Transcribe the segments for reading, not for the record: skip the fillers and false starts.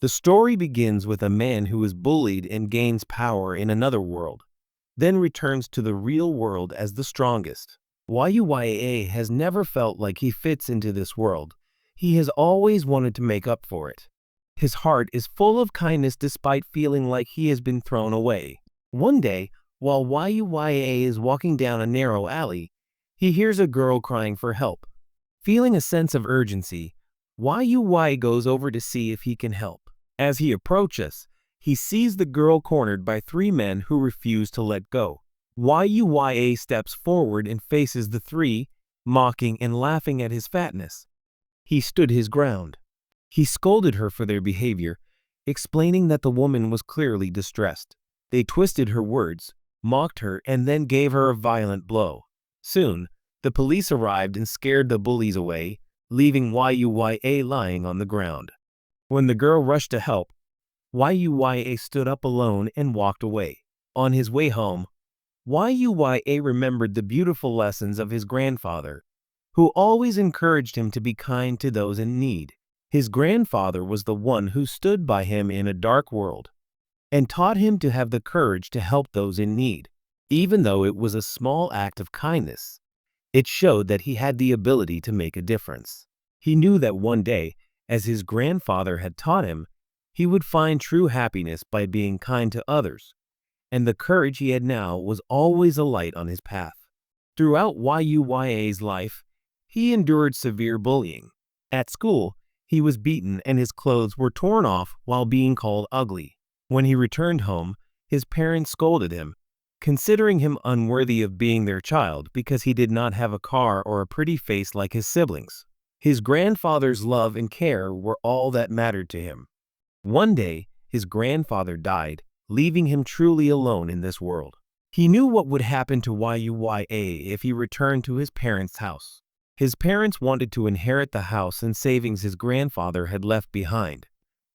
The story begins with a man who is bullied and gains power in another world, then returns to the real world as the strongest. YUYA has never felt like he fits into this world. He has always wanted to make up for it. His heart is full of kindness despite feeling like he has been thrown away. One day, while YUYA is walking down a narrow alley, he hears a girl crying for help. Feeling a sense of urgency, YUY goes over to see if he can help. As he approaches, he sees the girl cornered by three men who refuse to let go. YUYA steps forward and faces the three, mocking and laughing at his fatness. He stood his ground. He scolded her for their behavior, explaining that the woman was clearly distressed. They twisted her words, mocked her, and then gave her a violent blow. Soon, the police arrived and scared the bullies away, leaving YUYA lying on the ground. When the girl rushed to help, YUYA stood up alone and walked away. On his way home, YUYA remembered the beautiful lessons of his grandfather, who always encouraged him to be kind to those in need. His grandfather was the one who stood by him in a dark world and taught him to have the courage to help those in need. Even though it was a small act of kindness, it showed that he had the ability to make a difference. He knew that one day, as his grandfather had taught him, he would find true happiness by being kind to others, and the courage he had now was always a light on his path. Throughout YUYA's life, he endured severe bullying. At school, he was beaten and his clothes were torn off while being called ugly. When he returned home, his parents scolded him, considering him unworthy of being their child because he did not have a car or a pretty face like his siblings. His grandfather's love and care were all that mattered to him. One day, his grandfather died, leaving him truly alone in this world. He knew what would happen to YUYA if he returned to his parents' house. His parents wanted to inherit the house and savings his grandfather had left behind,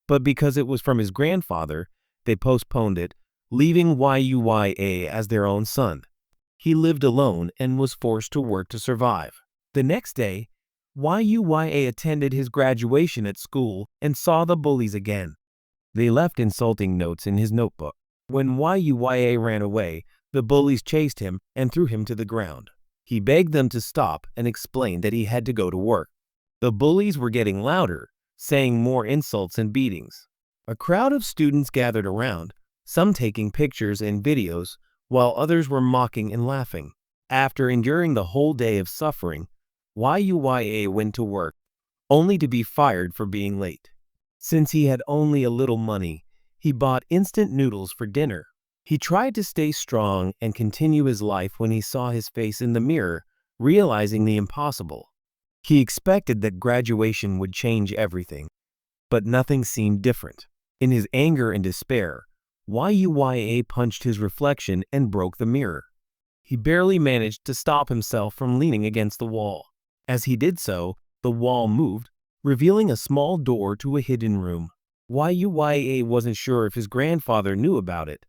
but because it was from his grandfather, they postponed it, leaving YUYA as their own son. He lived alone and was forced to work to survive. The next day, YUYA attended his graduation at school and saw the bullies again. They left insulting notes in his notebook. When YUYA ran away, the bullies chased him and threw him to the ground. He begged them to stop and explained that he had to go to work. The bullies were getting louder, saying more insults and beatings. A crowd of students gathered around, some taking pictures and videos, while others were mocking and laughing. After enduring the whole day of suffering, YUYA went to work, only to be fired for being late. Since he had only a little money, he bought instant noodles for dinner. He tried to stay strong and continue his life when he saw his face in the mirror, realizing the impossible. He expected that graduation would change everything, but nothing seemed different. In his anger and despair, YUYA punched his reflection and broke the mirror. He barely managed to stop himself from leaning against the wall. As he did so, the wall moved, revealing a small door to a hidden room. YUYA wasn't sure if his grandfather knew about it,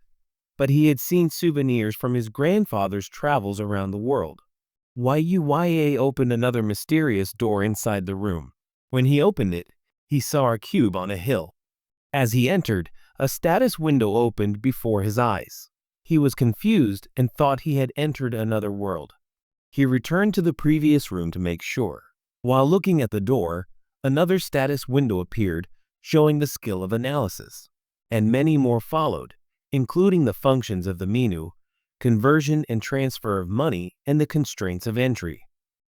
but he had seen souvenirs from his grandfather's travels around the world. YUYA opened another mysterious door inside the room. When he opened it, he saw a cube on a hill. As he entered, a status window opened before his eyes. He was confused and thought he had entered another world. He returned to the previous room to make sure. While looking at the door, another status window appeared, showing the skill of analysis, and many more followed, including the functions of the menu, conversion and transfer of money, and the constraints of entry.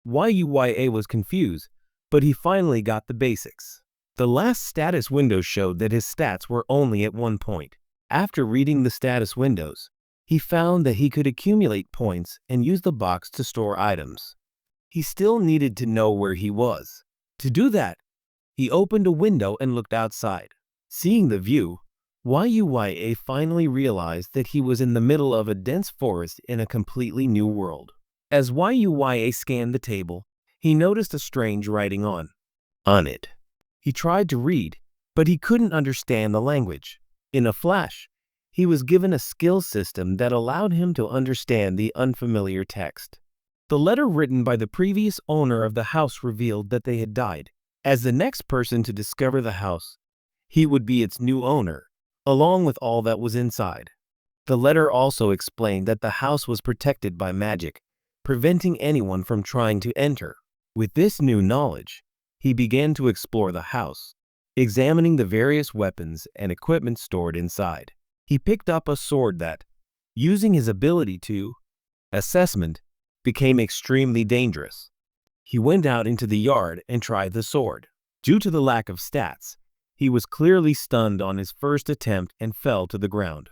YUYA was confused, but he finally got the basics. The last status window showed that his stats were only at 1 point. After reading the status windows, he found that he could accumulate points and use the box to store items. He still needed to know where he was. To do that, he opened a window and looked outside. Seeing the view, YUYA finally realized that he was in the middle of a dense forest in a completely new world. As YUYA scanned the table, he noticed a strange writing on it. He tried to read, but he couldn't understand the language. In a flash, he was given a skill system that allowed him to understand the unfamiliar text. The letter written by the previous owner of the house revealed that they had died. As the next person to discover the house, He would be its new owner, along with all that was inside. The letter also explained that the house was protected by magic, preventing anyone from trying to enter. With this new knowledge, he began to explore the house, examining the various weapons and equipment stored inside. He picked up a sword that, using his ability to assessment, became extremely dangerous. He went out into the yard and tried the sword. Due to the lack of stats, he was clearly stunned on his first attempt and fell to the ground.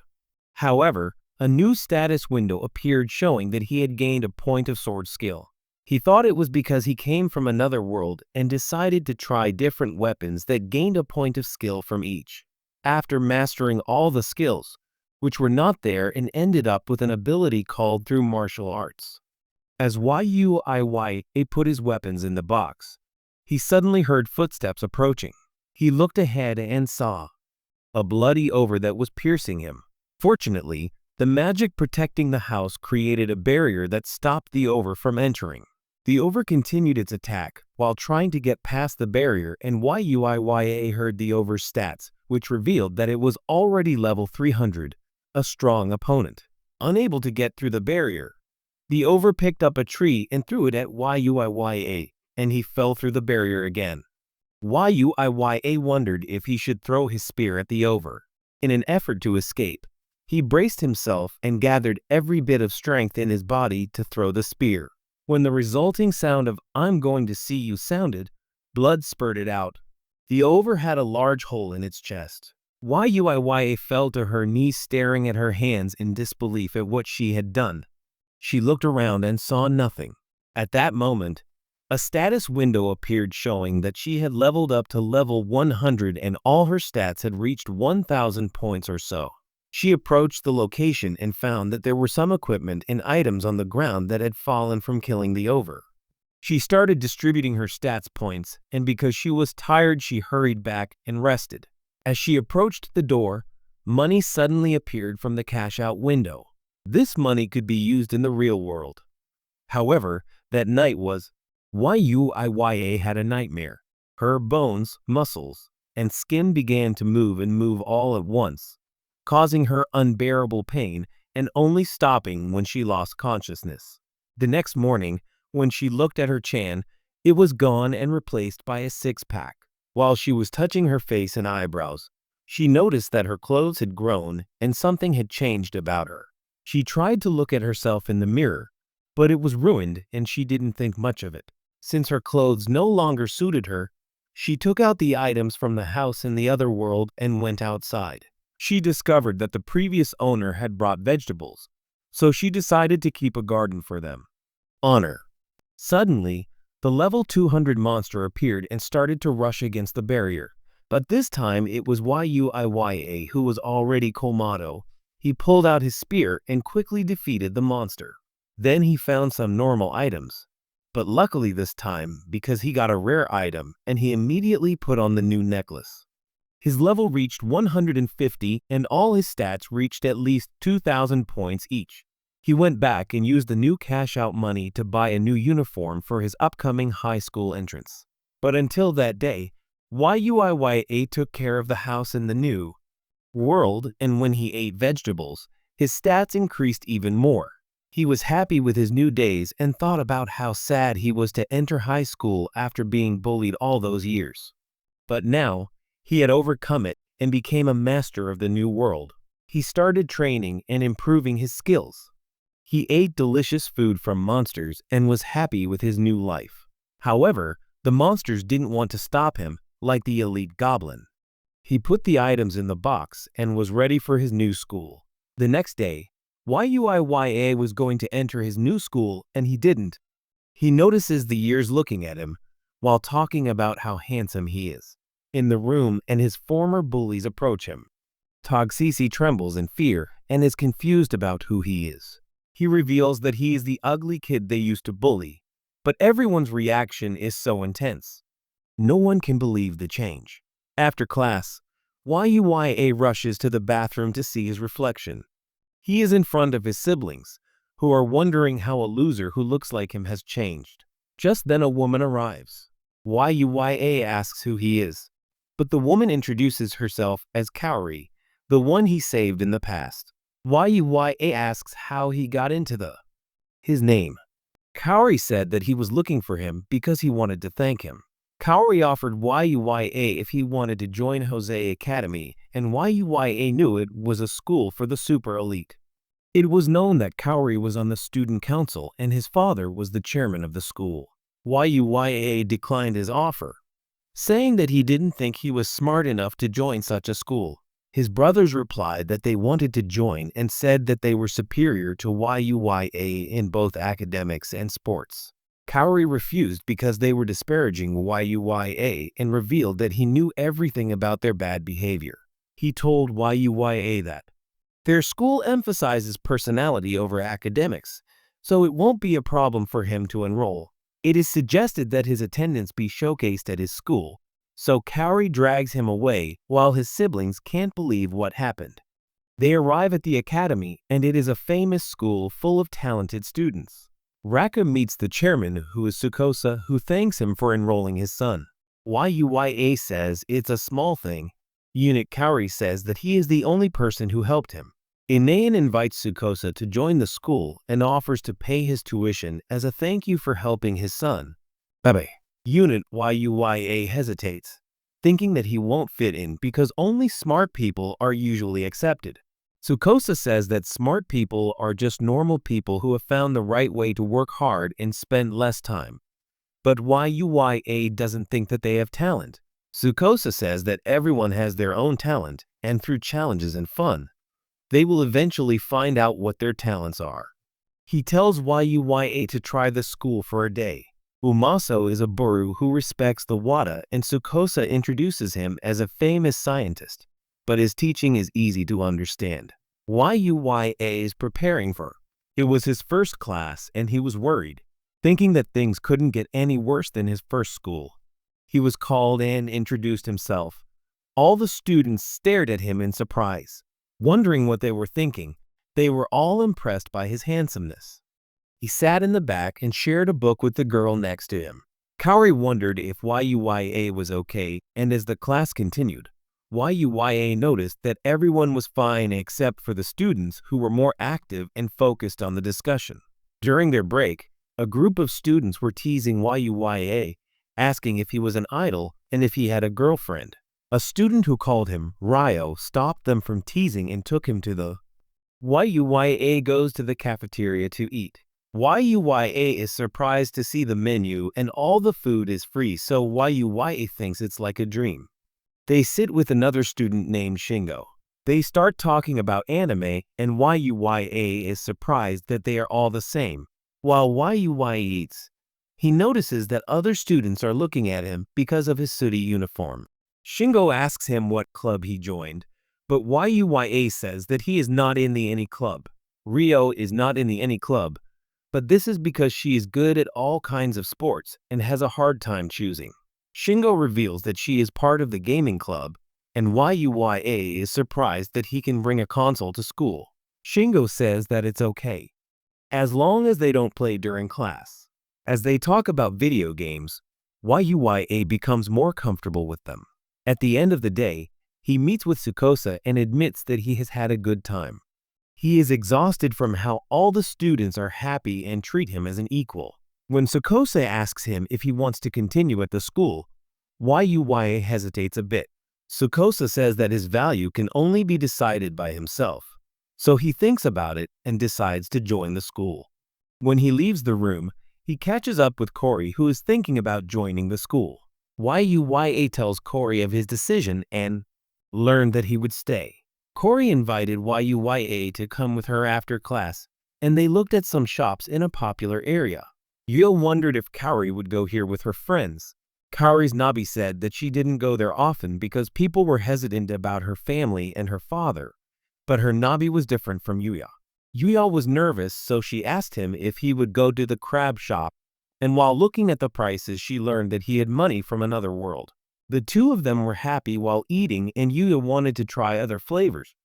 However, a new status window appeared showing that he had gained a point of sword skill. He thought it was because he came from another world and decided to try different weapons that gained a point of skill from each. After mastering all the skills, which were not there, and ended up with an ability called through martial arts. As Yuiya put his weapons in the box, he suddenly heard footsteps approaching. He looked ahead and saw a bloody over that was piercing him. Fortunately, the magic protecting the house created a barrier that stopped the over from entering. The over continued its attack while trying to get past the barrier, and Yuiya heard the over's stats, which revealed that it was already level 300, a strong opponent. Unable to get through the barrier, the over picked up a tree and threw it at Yuiya, and he fell through the barrier again. Yuiya wondered if he should throw his spear at the over. In an effort to escape, he braced himself and gathered every bit of strength in his body to throw the spear. When the resulting sound of "I'm going to see you" sounded, blood spurted out. The over had a large hole in its chest. Yuiya fell to her knees, staring at her hands in disbelief at what she had done. She looked around and saw nothing. At that moment, a status window appeared showing that she had leveled up to level 100 and all her stats had reached 1,000 points or so. She approached the location and found that there were some equipment and items on the ground that had fallen from killing the over. She started distributing her stats points, and because she was tired, she hurried back and rested. As she approached the door, money suddenly appeared from the cash-out window. This money could be used in the real world. However, that night Yuiya had a nightmare. Her bones, muscles, and skin began to move all at once, causing her unbearable pain and only stopping when she lost consciousness. The next morning, when she looked at her chan, it was gone and replaced by a six-pack. While she was touching her face and eyebrows, she noticed that her clothes had grown and something had changed about her. She tried to look at herself in the mirror, but it was ruined and she didn't think much of it. Since her clothes no longer suited her, she took out the items from the house in the other world and went outside. She discovered that the previous owner had brought vegetables, so she decided to keep a garden for them. Honor. Suddenly, the level 200 monster appeared and started to rush against the barrier, but this time it was Yuiya who was already Komodo. He pulled out his spear and quickly defeated the monster. Then he found some normal items, but luckily this time, because he got a rare item, and he immediately put on the new necklace. His level reached 150 and all his stats reached at least 2,000 points each. He went back and used the new cash-out money to buy a new uniform for his upcoming high school entrance. But until that day, Yuiya took care of the house in the new world, and when he ate vegetables, his stats increased even more. He was happy with his new days and thought about how sad he was to enter high school after being bullied all those years. But now, he had overcome it and became a master of the new world. He started training and improving his skills. He ate delicious food from monsters and was happy with his new life. However, the monsters didn't want to stop him, like the elite goblin. He put the items in the box and was ready for his new school. The next day, Yuiya was going to enter his new school and he didn't. He notices the years looking at him while talking about how handsome he is in the room, and his former bullies approach him. Togsisi trembles in fear and is confused about who he is. He reveals that he is the ugly kid they used to bully, but everyone's reaction is so intense. No one can believe the change. After class, Yuiya rushes to the bathroom to see his reflection. He is in front of his siblings, who are wondering how a loser who looks like him has changed. Just then a woman arrives. Yuiya asks who he is. but the woman introduces herself as Kaori, the one he saved in the past. Yuya asks how he got into his name. Kaori said that he was looking for him because he wanted to thank him. Kaori offered Yuya if he wanted to join Jose Academy, and Yuya knew it was a school for the super elite. It was known that Kaori was on the student council and his father was the chairman of the school. Yuya declined his offer, saying that he didn't think he was smart enough to join such a school. His brothers replied that they wanted to join and said that they were superior to Yuya in both academics and sports. Kaori refused because they were disparaging Yuya and revealed that he knew everything about their bad behavior. He told Yuya that their school emphasizes personality over academics, so it won't be a problem for him to enroll. It is suggested that his attendance be showcased at his school, so Kaori drags him away while his siblings can't believe what happened. They arrive at the academy, and it is a famous school full of talented students. Raka meets the chairman, who is Tsukosa, who thanks him for enrolling his son. Yuya says it's a small thing. Eunuch Kaori says that he is the only person who helped him. Inayan invites Tsukosa to join the school and offers to pay his tuition as a thank you for helping his son. Babe. Eunuch Yuya hesitates, thinking that he won't fit in because only smart people are usually accepted. Tsukosa says that smart people are just normal people who have found the right way to work hard and spend less time. But Yuya doesn't think that they have talent. Tsukosa says that everyone has their own talent, and through challenges and fun, they will eventually find out what their talents are. He tells Yuya to try the school for a day. Umaso is a Buru who respects the Wada, and Tsukosa introduces him as a famous scientist, but his teaching is easy to understand. Yuya is preparing for it was his first class, and he was worried, thinking that things couldn't get any worse than his first school. He was called and introduced himself. All the students stared at him in surprise, wondering what they were thinking. They were all impressed by his handsomeness. He sat in the back and shared a book with the girl next to him. Kaori wondered if Yuya was okay, and as the class continued, Yuya noticed that everyone was fine except for the students who were more active and focused on the discussion. During their break, a group of students were teasing Yuya, asking if he was an idol and if he had a girlfriend. A student who called him Ryo stopped them from teasing and took him to the Yuya goes to the cafeteria to eat. Yuya is surprised to see the menu and all the food is free, so Yuya thinks it's like a dream. They sit with another student named Shingo. They start talking about anime, and Yuya is surprised that they are all the same. While Yuya eats, he notices that other students are looking at him because of his sooty uniform. Shingo asks him what club he joined, but Yuya says that he is not in the any club. Ryo is not in the any club, but this is because she is good at all kinds of sports and has a hard time choosing. Shingo reveals that she is part of the gaming club, and Yuya is surprised that he can bring a console to school. Shingo says that it's okay, as long as they don't play during class. As they talk about video games, Yuya becomes more comfortable with them. At the end of the day, he meets with Tsukosa and admits that he has had a good time. He is exhausted from how all the students are happy and treat him as an equal. When Tsukosa asks him if he wants to continue at the school, Yuya hesitates a bit. Tsukosa says that his value can only be decided by himself, so he thinks about it and decides to join the school. When he leaves the room, he catches up with Cory, who is thinking about joining the school. Yuya tells Cory of his decision and learned that he would stay. Cory invited Yuya to come with her after class, and they looked at some shops in a popular area. Yuya wondered if Kaori would go here with her friends. Kaori's Nabi said that she didn't go there often because people were hesitant about her family and her father, but her Nabi was different from Yuya. Yuya was nervous, so she asked him if he would go to the crab shop, and while looking at the prices, she learned that he had money from another world. The two of them were happy while eating, and Yuya wanted to try other flavors.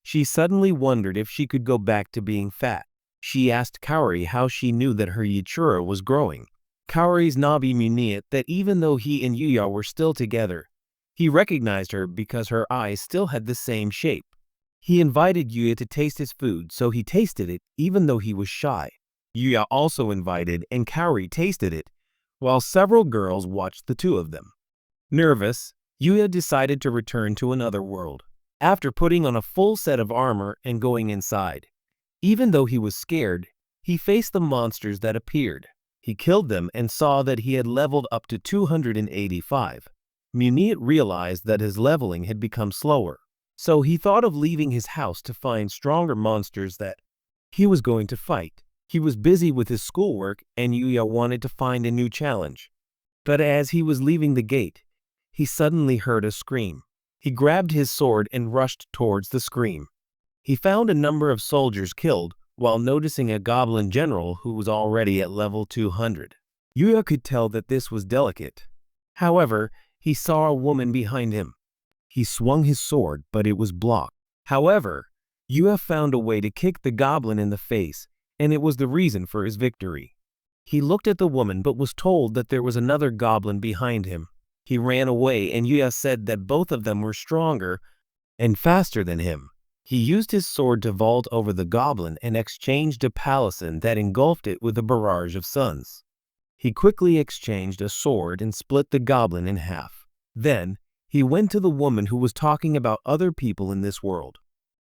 She suddenly wondered if she could go back to being fat. She asked Kaori how she knew that her Yachiura was growing. Kaori's Nabi Muniat that even though he and Yuya were still together, He recognized her because her eyes still had the same shape. He invited Yuya to taste his food, so he tasted it even though he was shy. Yuya also invited and Kaori tasted it, while several girls watched the two of them. Nervous, Yuya decided to return to another world. After putting on a full set of armor and going inside, even though he was scared, he faced the monsters that appeared. He killed them and saw that he had leveled up to 285. Munir realized that his leveling had become slower, so he thought of leaving his house to find stronger monsters that he was going to fight. He was busy with his schoolwork and Yuya wanted to find a new challenge. But as he was leaving the gate, he suddenly heard a scream. He grabbed his sword and rushed towards the scream. He found a number of soldiers killed while noticing a goblin general who was already at level 200. Yuya could tell that this was delicate. However, he saw a woman behind him. He swung his sword, but it was blocked. However, Yuya found a way to kick the goblin in the face, and it was the reason for his victory. He looked at the woman but was told that there was another goblin behind him. He ran away and Yuya said that both of them were stronger and faster than him. He used his sword to vault over the goblin and exchanged a palisade that engulfed it with a barrage of suns. He quickly exchanged a sword and split the goblin in half. Then, he went to the woman who was talking about other people in this world.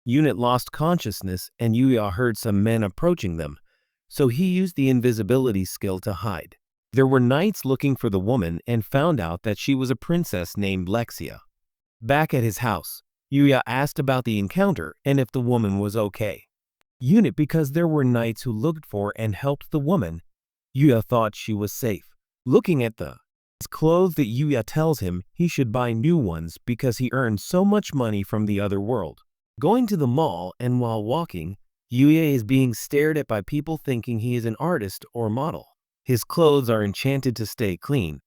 Unit lost consciousness and Yuya heard some men approaching them, so he used the invisibility skill to hide. There were knights looking for the woman and found out that she was a princess named Lexia. Back at his house, Yuya asked about the encounter and if the woman was okay. Unit because there were knights who looked for and helped the woman, Yuya thought she was safe. Looking at the clothes that Yuya tells him he should buy new ones because he earned so much money from the other world. Going to the mall and while walking, Yuya is being stared at by people thinking he is an artist or model. His clothes are enchanted to stay clean,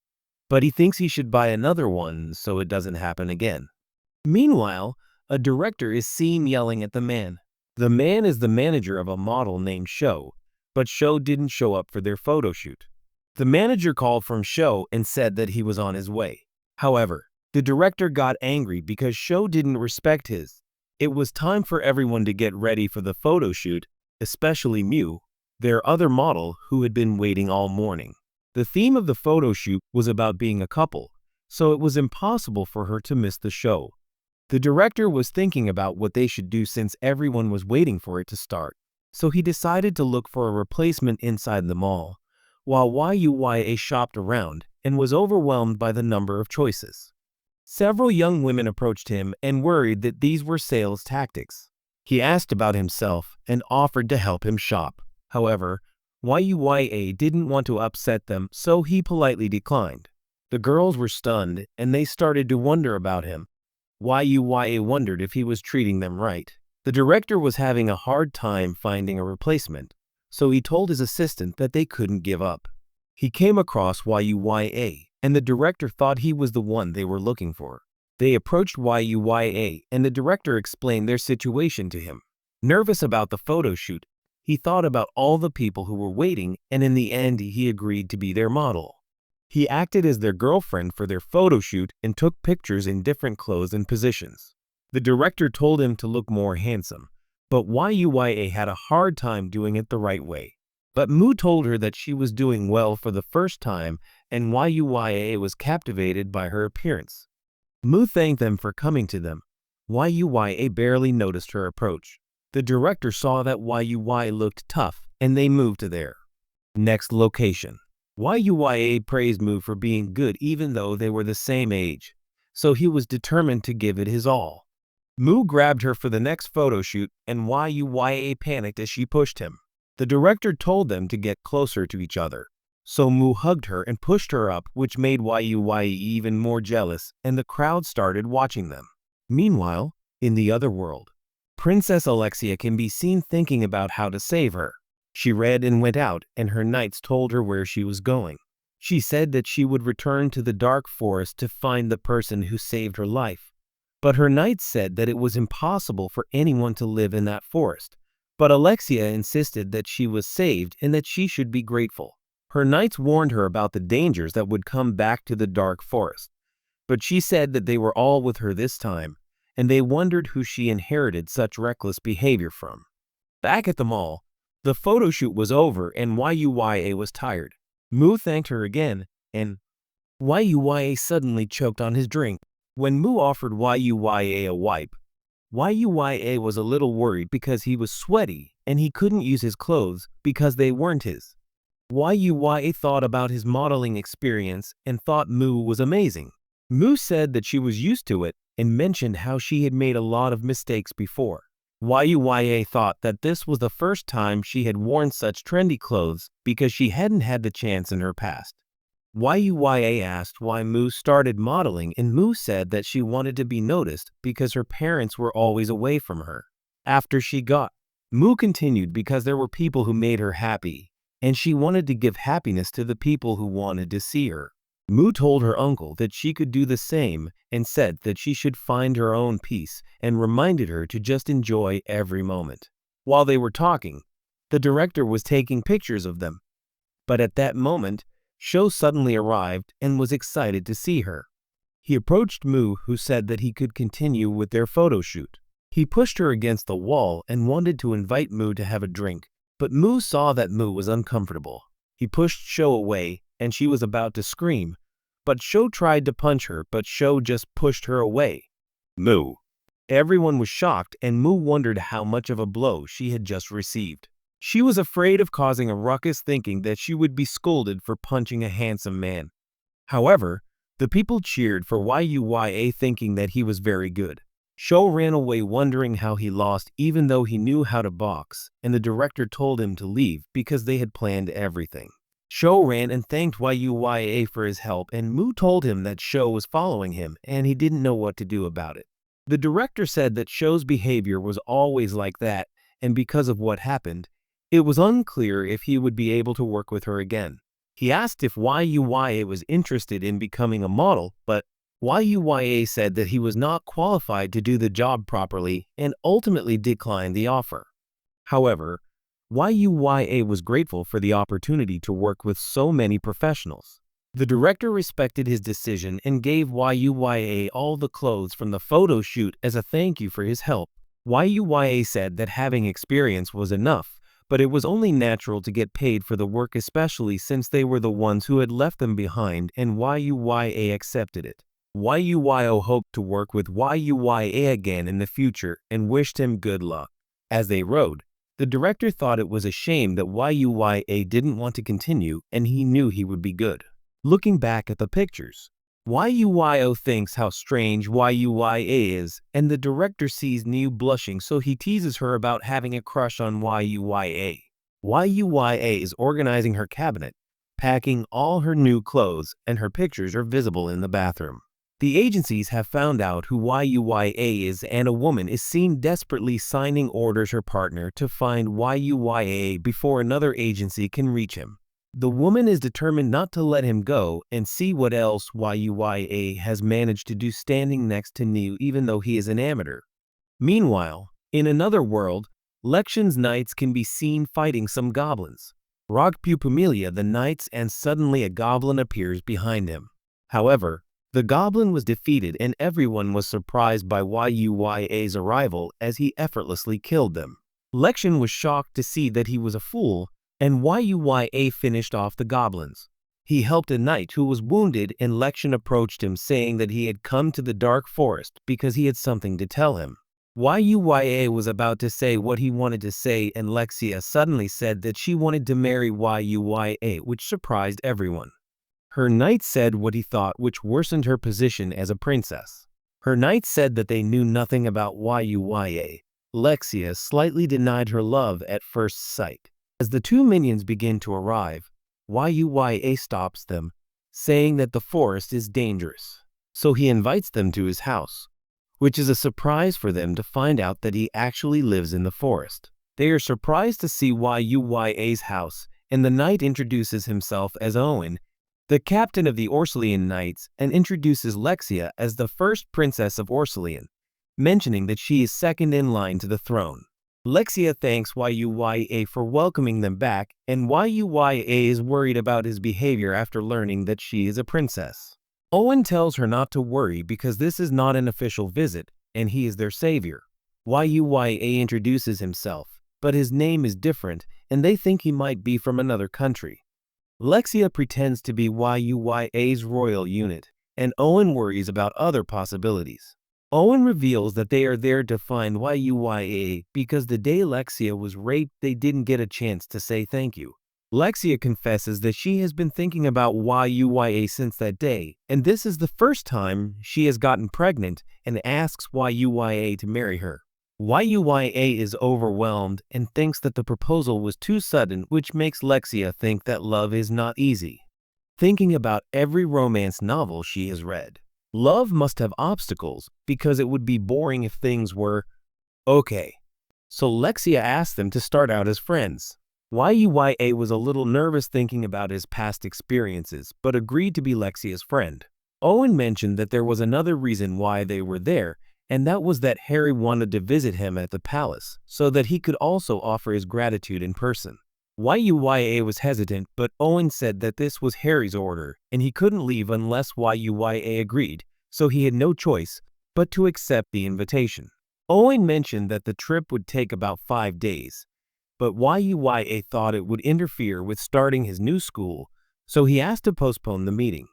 but he thinks he should buy another one so it doesn't happen again. Meanwhile, a director is seen yelling at the man. The man is the manager of a model named Sho, but Sho didn't show up for their photo shoot. The manager called from Sho and said that he was on his way. However, the director got angry because Sho didn't respect his. It was time for everyone to get ready for the photo shoot, especially Mew, their other model who had been waiting all morning. The theme of the photo shoot was about being a couple, so it was impossible for her to miss the show. The director was thinking about what they should do since everyone was waiting for it to start, so he decided to look for a replacement inside the mall, while Yuya shopped around and was overwhelmed by the number of choices. Several young women approached him and worried that these were sales tactics. He asked about himself and offered to help him shop. However, Yuya didn't want to upset them, so he politely declined. The girls were stunned and they started to wonder about him. Yuya wondered if he was treating them right. The director was having a hard time finding a replacement, so he told his assistant that they couldn't give up. He came across Yuya, and the director thought he was the one they were looking for. They approached Yuya, and the director explained their situation to him. Nervous about the photo shoot, he thought about all the people who were waiting, and in the end he agreed to be their model. He acted as their girlfriend for their photo shoot and took pictures in different clothes and positions. The director told him to look more handsome, but Yuya had a hard time doing it the right way. But Mu told her that she was doing well for the first time and Yuya was captivated by her appearance. Mu thanked them for coming to them. Yuya barely noticed her approach. The director saw that Yuya looked tough and they moved to their next location. Yuya praised Mu for being good even though they were the same age, so he was determined to give it his all. Mu grabbed her for the next photo shoot and Yuya panicked as she pushed him. The director told them to get closer to each other, so Mu hugged her and pushed her up, which made Yuya even more jealous, and the crowd started watching them. Meanwhile, in the other world, Princess Alexia can be seen thinking about how to save her. She read and went out, and her knights told her where she was going. She said that she would return to the dark forest to find the person who saved her life. But her knights said that it was impossible for anyone to live in that forest. But Alexia insisted that she was saved and that she should be grateful. Her knights warned her about the dangers that would come back to the dark forest. but she said that they were all with her this time, and they wondered who she inherited such reckless behavior from. Back at the mall, the photo shoot was over and YUYA was tired. Moo thanked her again, and YUYA suddenly choked on his drink. When Moo offered YUYA a wipe, YUYA was a little worried because he was sweaty and he couldn't use his clothes because they weren't his. YUYA thought about his modeling experience and thought Moo was amazing. Moo said that she was used to it and mentioned how she had made a lot of mistakes before. YUYA thought that this was the first time she had worn such trendy clothes because she hadn't had the chance in her past. YUYA asked why Moo started modeling, and Moo said that she wanted to be noticed because her parents were always away from her. After she got, Moo continued because there were people who made her happy, and she wanted to give happiness to the people who wanted to see her. Moo told her uncle that she could do the same and said that she should find her own peace and reminded her to just enjoy every moment. While they were talking, the director was taking pictures of them. But at that moment, Sho suddenly arrived and was excited to see her. He approached Moo, who said that he could continue with their photo shoot. He pushed her against the wall and wanted to invite Moo to have a drink, but Moo saw that Moo was uncomfortable. He pushed Sho away and she was about to scream, but Sho tried to punch her, but Sho just pushed her away. Moo. Everyone was shocked and Moo wondered how much of a blow she had just received. She was afraid of causing a ruckus, thinking that she would be scolded for punching a handsome man. However, the people cheered for YUYA, thinking that he was very good. Sho ran away wondering how he lost even though he knew how to box, and the director told him to leave because they had planned everything. Sho ran and thanked YUYA for his help, and Moo told him that Sho was following him and he didn't know what to do about it. The director said that Sho's behavior was always like that, and because of what happened, it was unclear if he would be able to work with her again. He asked if YUYA was interested in becoming a model, but YUYA said that he was not qualified to do the job properly and ultimately declined the offer. However, YUYA was grateful for the opportunity to work with so many professionals. The director respected his decision and gave YUYA all the clothes from the photo shoot as a thank you for his help. YUYA said that having experience was enough, but it was only natural to get paid for the work, especially since they were the ones who had left them behind, and YUYA accepted it. YUYO hoped to work with YUYA again in the future and wished him good luck. As they rode, the director thought it was a shame that YUYA didn't want to continue, and he knew he would be good. Looking back at the pictures, YUYO thinks how strange YUYA is, and the director sees Niu blushing, so he teases her about having a crush on YUYA. YUYA is organizing her cabinet, packing all her new clothes, and her pictures are visible in the bathroom. The agencies have found out who YUYA is, and a woman is seen desperately signing orders her partner to find YUYA before another agency can reach him. The woman is determined not to let him go and see what else YUYA has managed to do standing next to Niu, even though he is an amateur. Meanwhile, in another world, Lection's knights can be seen fighting some goblins. Rock Pupumilia the knights, and suddenly a goblin appears behind him. However, the goblin was defeated and everyone was surprised by YUYA's arrival as he effortlessly killed them. Lection was shocked to see that he was a fool, and YUYA finished off the goblins. He helped a knight who was wounded, and Lection approached him saying that he had come to the dark forest because he had something to tell him. YUYA was about to say what he wanted to say, and Lexia suddenly said that she wanted to marry YUYA, which surprised everyone. Her knight said what he thought, which worsened her position as a princess. Her knight said that they knew nothing about YUYA. Lexia slightly denied her love at first sight. As the two minions begin to arrive, YUYA stops them, saying that the forest is dangerous. So he invites them to his house, which is a surprise for them to find out that he actually lives in the forest. They are surprised to see YUYA's house, and the knight introduces himself as Owen, the captain of the Orsalian Knights, and introduces Lexia as the first princess of Orsalian, mentioning that she is second in line to the throne. Lexia thanks YUYA for welcoming them back, and YUYA is worried about his behavior after learning that she is a princess. Owen tells her not to worry because this is not an official visit, and he is their savior. Yuya introduces himself, but his name is different, and they think he might be from another country. Lexia pretends to be Yuya's royal unit, and Owen worries about other possibilities. Owen reveals that they are there to find Yuya because the day Lexia was raped, they didn't get a chance to say thank you. Lexia confesses that she has been thinking about Yuya since that day, and this is the first time she has gotten pregnant and asks Yuya to marry her. Yuya is overwhelmed and thinks that the proposal was too sudden, which makes Lexia think that love is not easy. Thinking about every romance novel she has read, love must have obstacles because it would be boring if things were okay. So Lexia asked them to start out as friends. Yuya was a little nervous thinking about his past experiences, but agreed to be Lexia's friend. Owen mentioned that there was another reason why they were there, and that was that Harry wanted to visit him at the palace, so that he could also offer his gratitude in person. Yuya was hesitant, but Owen said that this was Harry's order, and he couldn't leave unless Yuya agreed, so he had no choice but to accept the invitation. Owen mentioned that the trip would take about 5 days, but Yuya thought it would interfere with starting his new school, so he asked to postpone the meeting.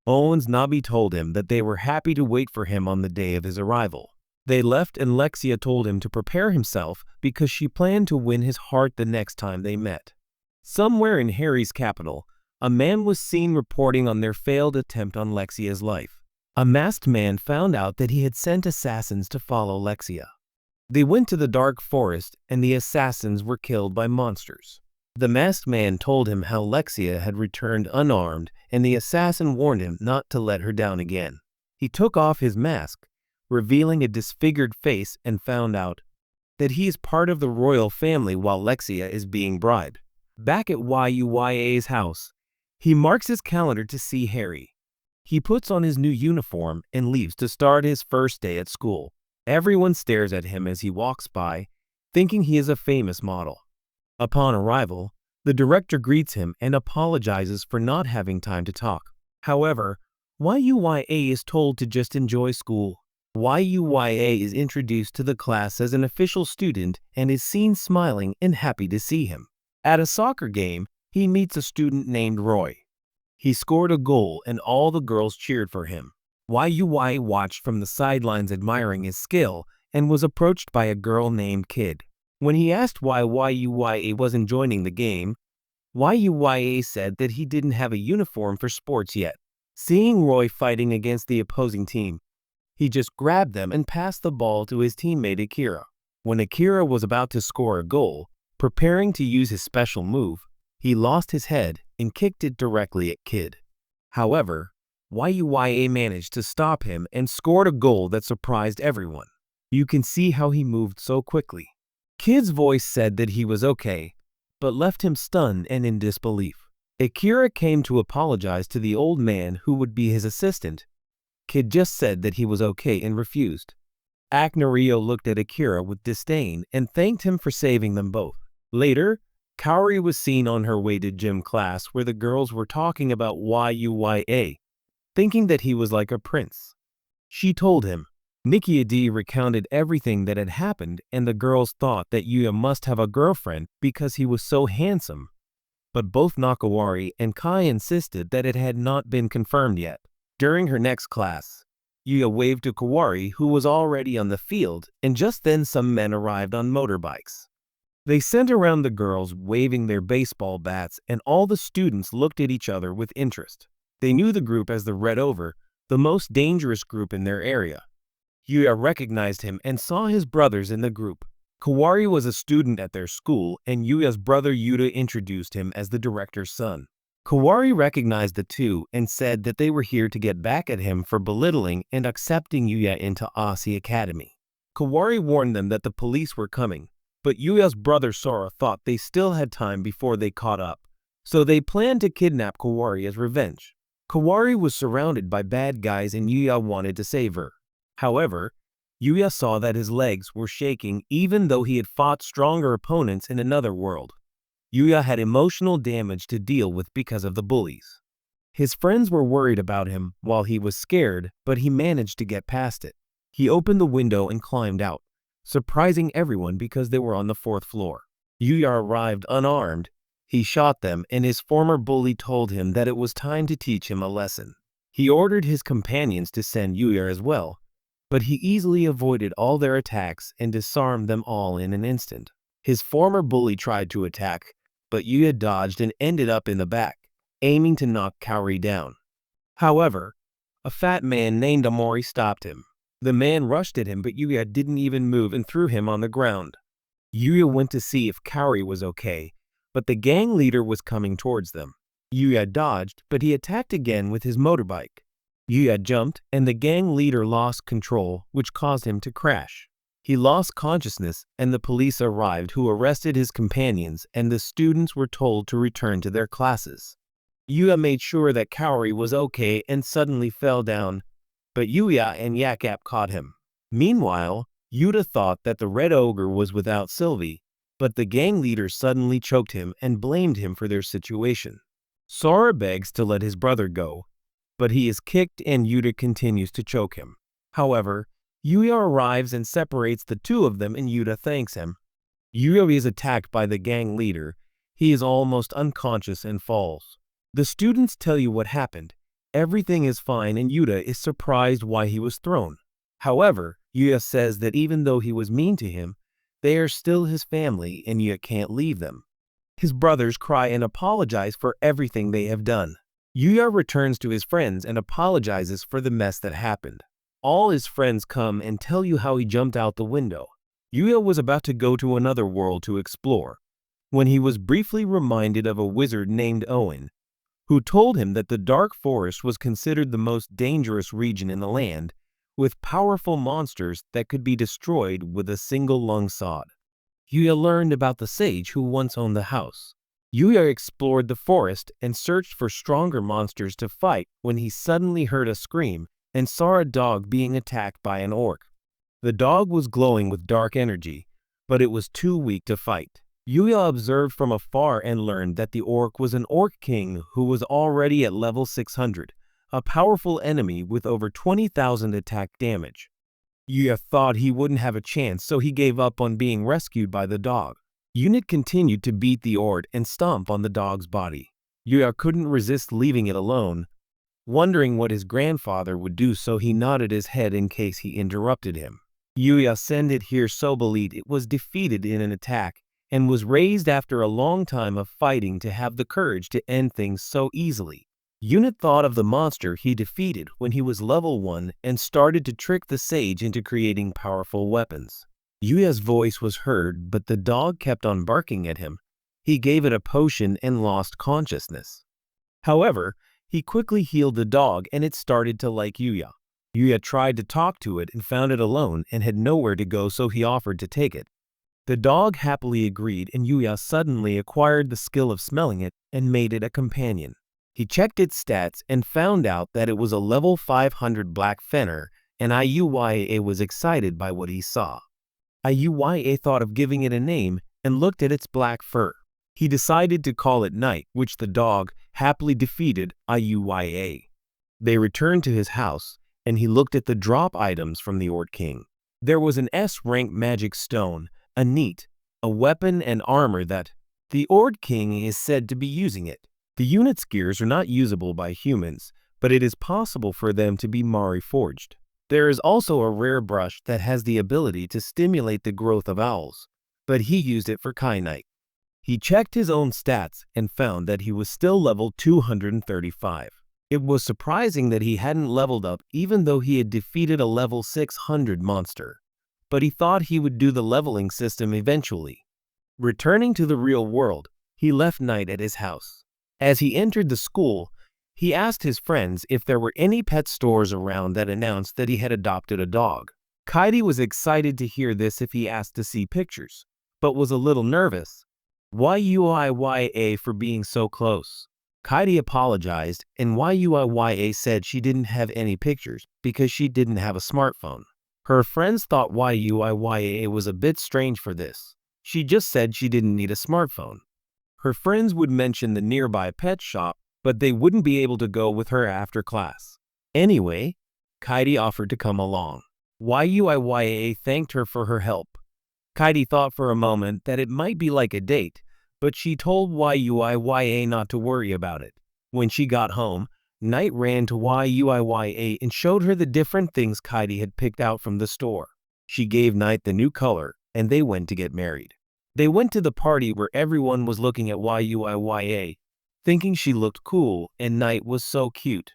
Owen's Nabi told him that they were happy to wait for him on the day of his arrival. They left and Lexia told him to prepare himself because she planned to win his heart the next time they met. Somewhere in Harry's capital, a man was seen reporting on their failed attempt on Lexia's life. A masked man found out that he had sent assassins to follow Lexia. They went to the dark forest and the assassins were killed by monsters. The masked man told him how Lexia had returned unarmed and the assassin warned him not to let her down again. He took off his mask, revealing a disfigured face, and found out that he is part of the royal family while Lexia is being bribed. Back at Yuya's house, he marks his calendar to see Harry. He puts on his new uniform and leaves to start his first day at school. Everyone stares at him as he walks by, thinking he is a famous model. Upon arrival, the director greets him and apologizes for not having time to talk. However, Yuya is told to just enjoy school. Yuya is introduced to the class as an official student and is seen smiling and happy to see him. At a soccer game, he meets a student named Roy. He scored a goal and all the girls cheered for him. Yuya watched from the sidelines admiring his skill and was approached by a girl named Kid. When he asked why Yuya wasn't joining the game, Yuya said that he didn't have a uniform for sports yet. Seeing Roy fighting against the opposing team, he just grabbed them and passed the ball to his teammate Akira. When Akira was about to score a goal, preparing to use his special move, he lost his head and kicked it directly at Kid. However, Yuya managed to stop him and scored a goal that surprised everyone. You can see how he moved so quickly. Kid's voice said that he was okay, but left him stunned and in disbelief. Akira came to apologize to the old man who would be his assistant. Kid just said that he was okay and refused. Akinario looked at Akira with disdain and thanked him for saving them both. Later, Kaori was seen on her way to gym class where the girls were talking about Yuya, thinking that he was like a prince. She told him. Nikiade recounted everything that had happened and the girls thought that Yuya must have a girlfriend because he was so handsome. But both Nakawari and Kai insisted that it had not been confirmed yet. During her next class, Yuya waved to Kawari who was already on the field and just then some men arrived on motorbikes. They sent around the girls waving their baseball bats and all the students looked at each other with interest. They knew the group as the Red Over, the most dangerous group in their area. Yuya recognized him and saw his brothers in the group. Kawari was a student at their school and Yuya's brother Yuta introduced him as the director's son. Kawari recognized the two and said that they were here to get back at him for belittling and accepting Yuya into Aussie Academy. Kawari warned them that the police were coming, but Yuya's brother Sora thought they still had time before they caught up, so they planned to kidnap Kawari as revenge. Kawari was surrounded by bad guys and Yuya wanted to save her. However, Yuya saw that his legs were shaking even though he had fought stronger opponents in another world. Yuya had emotional damage to deal with because of the bullies. His friends were worried about him while he was scared, but he managed to get past it. He opened the window and climbed out, surprising everyone because they were on the 4th floor. Yuya arrived unarmed. He shot them, and his former bully told him that it was time to teach him a lesson. He ordered his companions to send Yuya as well, but he easily avoided all their attacks and disarmed them all in an instant. His former bully tried to attack, but Yuya dodged and ended up in the back, aiming to knock Kaori down. However, a fat man named Amori stopped him. The man rushed at him, but Yuya didn't even move and threw him on the ground. Yuya went to see if Kaori was okay, but the gang leader was coming towards them. Yuya dodged, but he attacked again with his motorbike. Yuya jumped, and the gang leader lost control, which caused him to crash. He lost consciousness, and the police arrived, who arrested his companions, and the students were told to return to their classes. Yuya made sure that Kaori was okay and suddenly fell down, but Yuya and Yakap caught him. Meanwhile, Yuta thought that the Red Ogre was without Sylvie, but the gang leader suddenly choked him and blamed him for their situation. Sora begs to let his brother go, but he is kicked and Yuta continues to choke him. However, Yuya arrives and separates the two of them, and Yuta thanks him. Yuya is attacked by the gang leader. He is almost unconscious and falls. The students tell you what happened. Everything is fine, and Yuta is surprised why he was thrown. However, Yuya says that even though he was mean to him, they are still his family and Yuya can't leave them. His brothers cry and apologize for everything they have done. Yuya returns to his friends and apologizes for the mess that happened. All his friends come and tell you how he jumped out the window. Yuya was about to go to another world to explore, when he was briefly reminded of a wizard named Owen, who told him that the Dark Forest was considered the most dangerous region in the land, with powerful monsters that could be destroyed with a single lung sod. Yuya learned about the sage who once owned the house. Yuya explored the forest and searched for stronger monsters to fight when he suddenly heard a scream and saw a dog being attacked by an orc. The dog was glowing with dark energy, but it was too weak to fight. Yuya observed from afar and learned that the orc was an orc king who was already at level 600, a powerful enemy with over 20,000 attack damage. Yuya thought he wouldn't have a chance, so he gave up on being rescued by the dog. Unit continued to beat the orc and stomp on the dog's body. Yuya couldn't resist leaving it alone, wondering what his grandfather would do, so he nodded his head in case he interrupted him. Yuya sent it here so believed it was defeated in an attack, and was raised after a long time of fighting to have the courage to end things so easily. Unit thought of the monster he defeated when he was level 1 and started to trick the sage into creating powerful weapons. Yuya's voice was heard, but the dog kept on barking at him. He gave it a potion and lost consciousness. However, he quickly healed the dog and it started to like Yuya. Yuya tried to talk to it and found it alone and had nowhere to go, so he offered to take it. The dog happily agreed, and Yuya suddenly acquired the skill of smelling it and made it a companion. He checked its stats and found out that it was a level 500 black fenner, and Iyuya was excited by what he saw. Iyuya thought of giving it a name and looked at its black fur. He decided to call it Night, which the dog happily defeated Iyuya. They returned to his house, and he looked at the drop items from the Orc King. There was an S-rank magic stone, a neat, a weapon and armor that the Ord King is said to be using it. The unit's gears are not usable by humans, but it is possible for them to be Mari forged. There is also a rare brush that has the ability to stimulate the growth of owls, but he used it for Knight. He checked his own stats and found that he was still level 235. It was surprising that he hadn't leveled up even though he had defeated a level 600 monster, but he thought he would do the leveling system eventually. Returning to the real world, he left Night at his house. As he entered the school, he asked his friends if there were any pet stores around that announced that he had adopted a dog. Kaidi was excited to hear this if he asked to see pictures, but was a little nervous. Yuya for being so close. Kaidi apologized, and Yuya said she didn't have any pictures because she didn't have a smartphone. Her friends thought Yuya was a bit strange for this. She just said she didn't need a smartphone. Her friends would mention the nearby pet shop, but they wouldn't be able to go with her after class. Anyway, Kaidi offered to come along. YUIYA thanked her for her help. Kaidi thought for a moment that it might be like a date, but she told YUIYA not to worry about it. When she got home, Knight ran to YUIYA and showed her the different things Kaidi had picked out from the store. She gave Knight the new color, and they went to get married. They went to the party where everyone was looking at YUIYA, thinking she looked cool and Knight was so cute.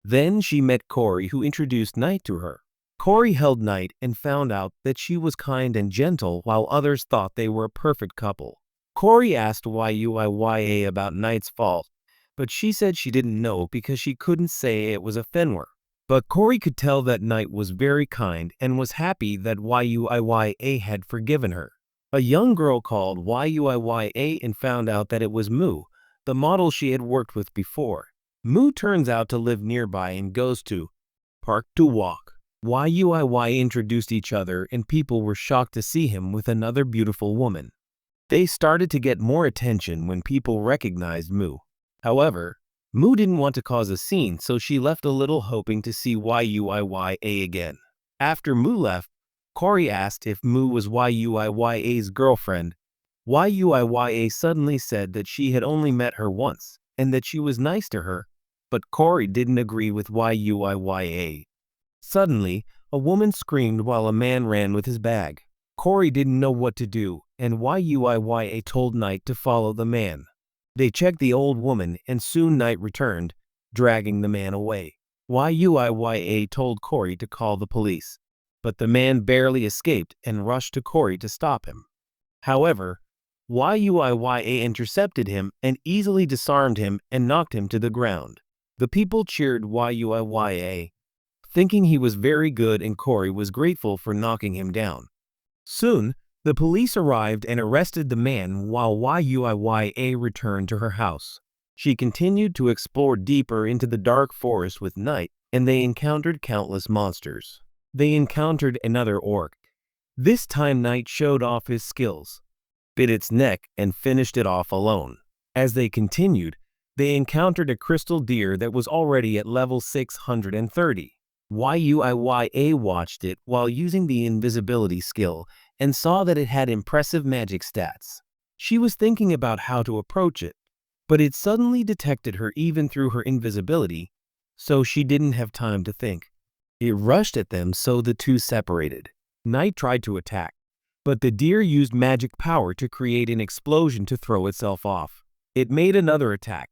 Then she met Corey, who introduced Knight to her. Corey held Knight and found out that she was kind and gentle while others thought they were a perfect couple. Corey asked YUIYA about Knight's fault, but she said she didn't know because she couldn't say it was a Fenwer. But Corey could tell that Knight was very kind and was happy that YUIYA had forgiven her. A young girl called YUIYA and found out that it was Moo, the model she had worked with before. Moo turns out to live nearby and goes to park to walk. YUIYA introduced each other and people were shocked to see him with another beautiful woman. They started to get more attention when people recognized Moo. However, Moo didn't want to cause a scene, so she left a little hoping to see YUIYA again. After Moo left, Corey asked if Moo was YUIYA's girlfriend. YUIYA suddenly said that she had only met her once and that she was nice to her, but Corey didn't agree with YUIYA. Suddenly, a woman screamed while a man ran with his bag. Corey didn't know what to do, and YUIYA told Knight to follow the man. They checked the old woman, and soon Knight returned, dragging the man away. YUIYA told Corey to call the police, but the man barely escaped and rushed to Corey to stop him. However, YUIYA intercepted him and easily disarmed him and knocked him to the ground. The people cheered YUIYA, thinking he was very good, and Corey was grateful for knocking him down. Soon, the police arrived and arrested the man while YUIYA returned to her house. She continued to explore deeper into the dark forest with Knight, and they encountered countless monsters. They encountered another orc. This time Knight showed off his skills, bit its neck, and finished it off alone. As they continued, they encountered a crystal deer that was already at level 630. YUIYA watched it while using the invisibility skill and saw that it had impressive magic stats. She was thinking about how to approach it, but it suddenly detected her even through her invisibility, so she didn't have time to think. It rushed at them, so the two separated. Knight tried to attack, but the deer used magic power to create an explosion to throw itself off. It made another attack,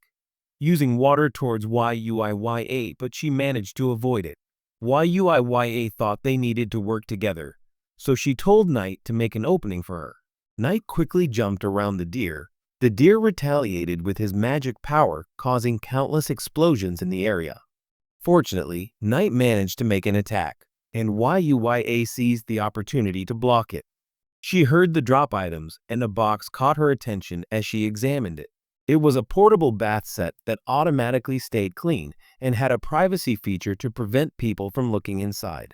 using water towards YUIYA, but she managed to avoid it. YUIYA thought they needed to work together, so she told Knight to make an opening for her. Knight quickly jumped around the deer. The deer retaliated with his magic power, causing countless explosions in the area. Fortunately, Knight managed to make an attack, and YUIA seized the opportunity to block it. She heard the drop items, and a box caught her attention as she examined it. It was a portable bath set that automatically stayed clean and had a privacy feature to prevent people from looking inside.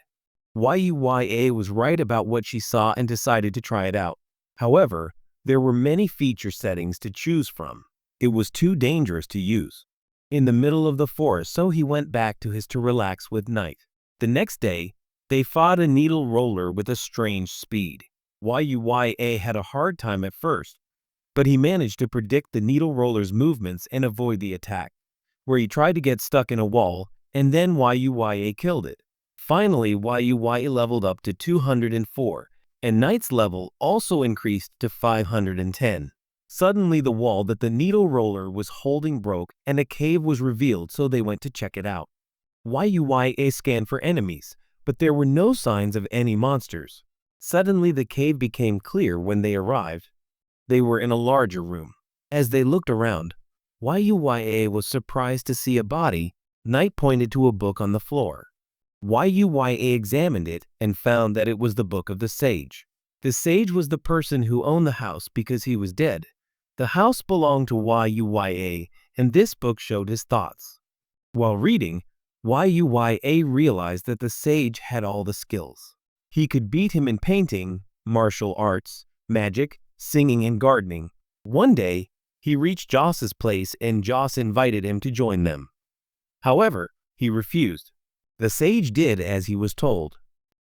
YUIA was right about what she saw and decided to try it out. However, there were many feature settings to choose from. It was too dangerous to use in the middle of the forest, so he went back to his to relax with Knight. The next day, they fought a needle roller with a strange speed. YUIA had a hard time at first, but he managed to predict the needle roller's movements and avoid the attack, where he tried to get stuck in a wall, and then YUIA killed it. Finally, YUIA leveled up to 204, and Knight's level also increased to 510. Suddenly, the wall that the needle roller was holding broke, and a cave was revealed, so they went to check it out. YUIA scanned for enemies, but there were no signs of any monsters. Suddenly, the cave became clear when they arrived. They were in a larger room. As they looked around, YUIA was surprised to see a body. Knight pointed to a book on the floor. YUIA examined it and found that it was the Book of the Sage. The sage was the person who owned the house because he was dead. The house belonged to YUIA, and this book showed his thoughts. While reading, YUIA realized that the sage had all the skills. He could beat him in painting, martial arts, magic, singing, and gardening. One day, He reached Joss's place and Joss invited him to join them. However, he refused. The sage did as he was told.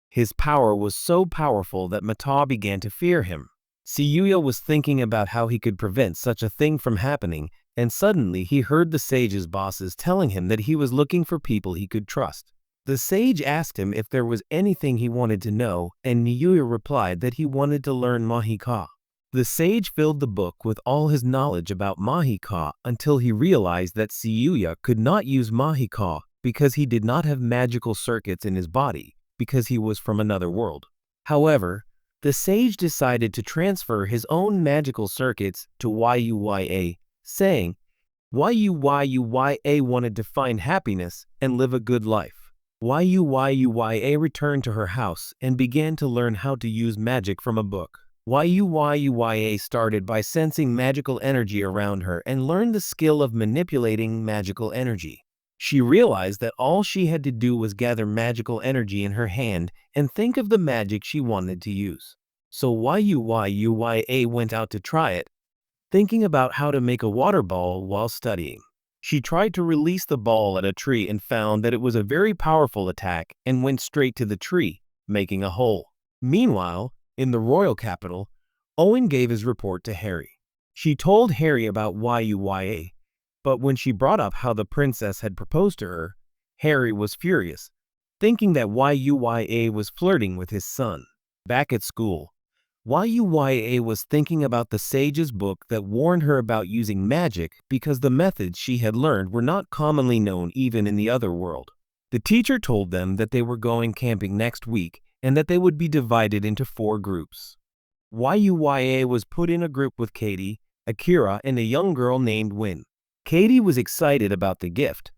His power was so powerful that Mata began to fear him. Siyuya was thinking about how he could prevent such a thing from happening, and suddenly he heard the sage's bosses telling him that he was looking for people he could trust. The sage asked him if there was anything he wanted to know, and Siyuya replied that he wanted to learn Mahika. The sage filled the book with all his knowledge about Mahika until he realized that Siyuya could not use Mahika because he did not have magical circuits in his body, because he was from another world. However, the sage decided to transfer his own magical circuits to Yuya, saying, Yuya wanted to find happiness and live a good life. Yuya returned to her house and began to learn how to use magic from a book. Yuya started by sensing magical energy around her and learned the skill of manipulating magical energy. She realized that all she had to do was gather magical energy in her hand and think of the magic she wanted to use. So Yuya went out to try it, thinking about how to make a water ball while studying. She tried to release the ball at a tree and found that it was a very powerful attack and went straight to the tree, making a hole. Meanwhile, in the royal capital, Owen gave his report to Harry. She told Harry about Yuya, but when she brought up how the princess had proposed to her, Harry was furious, thinking that Yuya was flirting with his son. Back at school, Yuya was thinking about the sage's book that warned her about using magic because the methods she had learned were not commonly known even in the other world. The teacher told them that they were going camping next week and that they would be divided into 4 groups. Yuya was put in a group with Katie, Akira, and a young girl named Win. Katie was excited about the gift,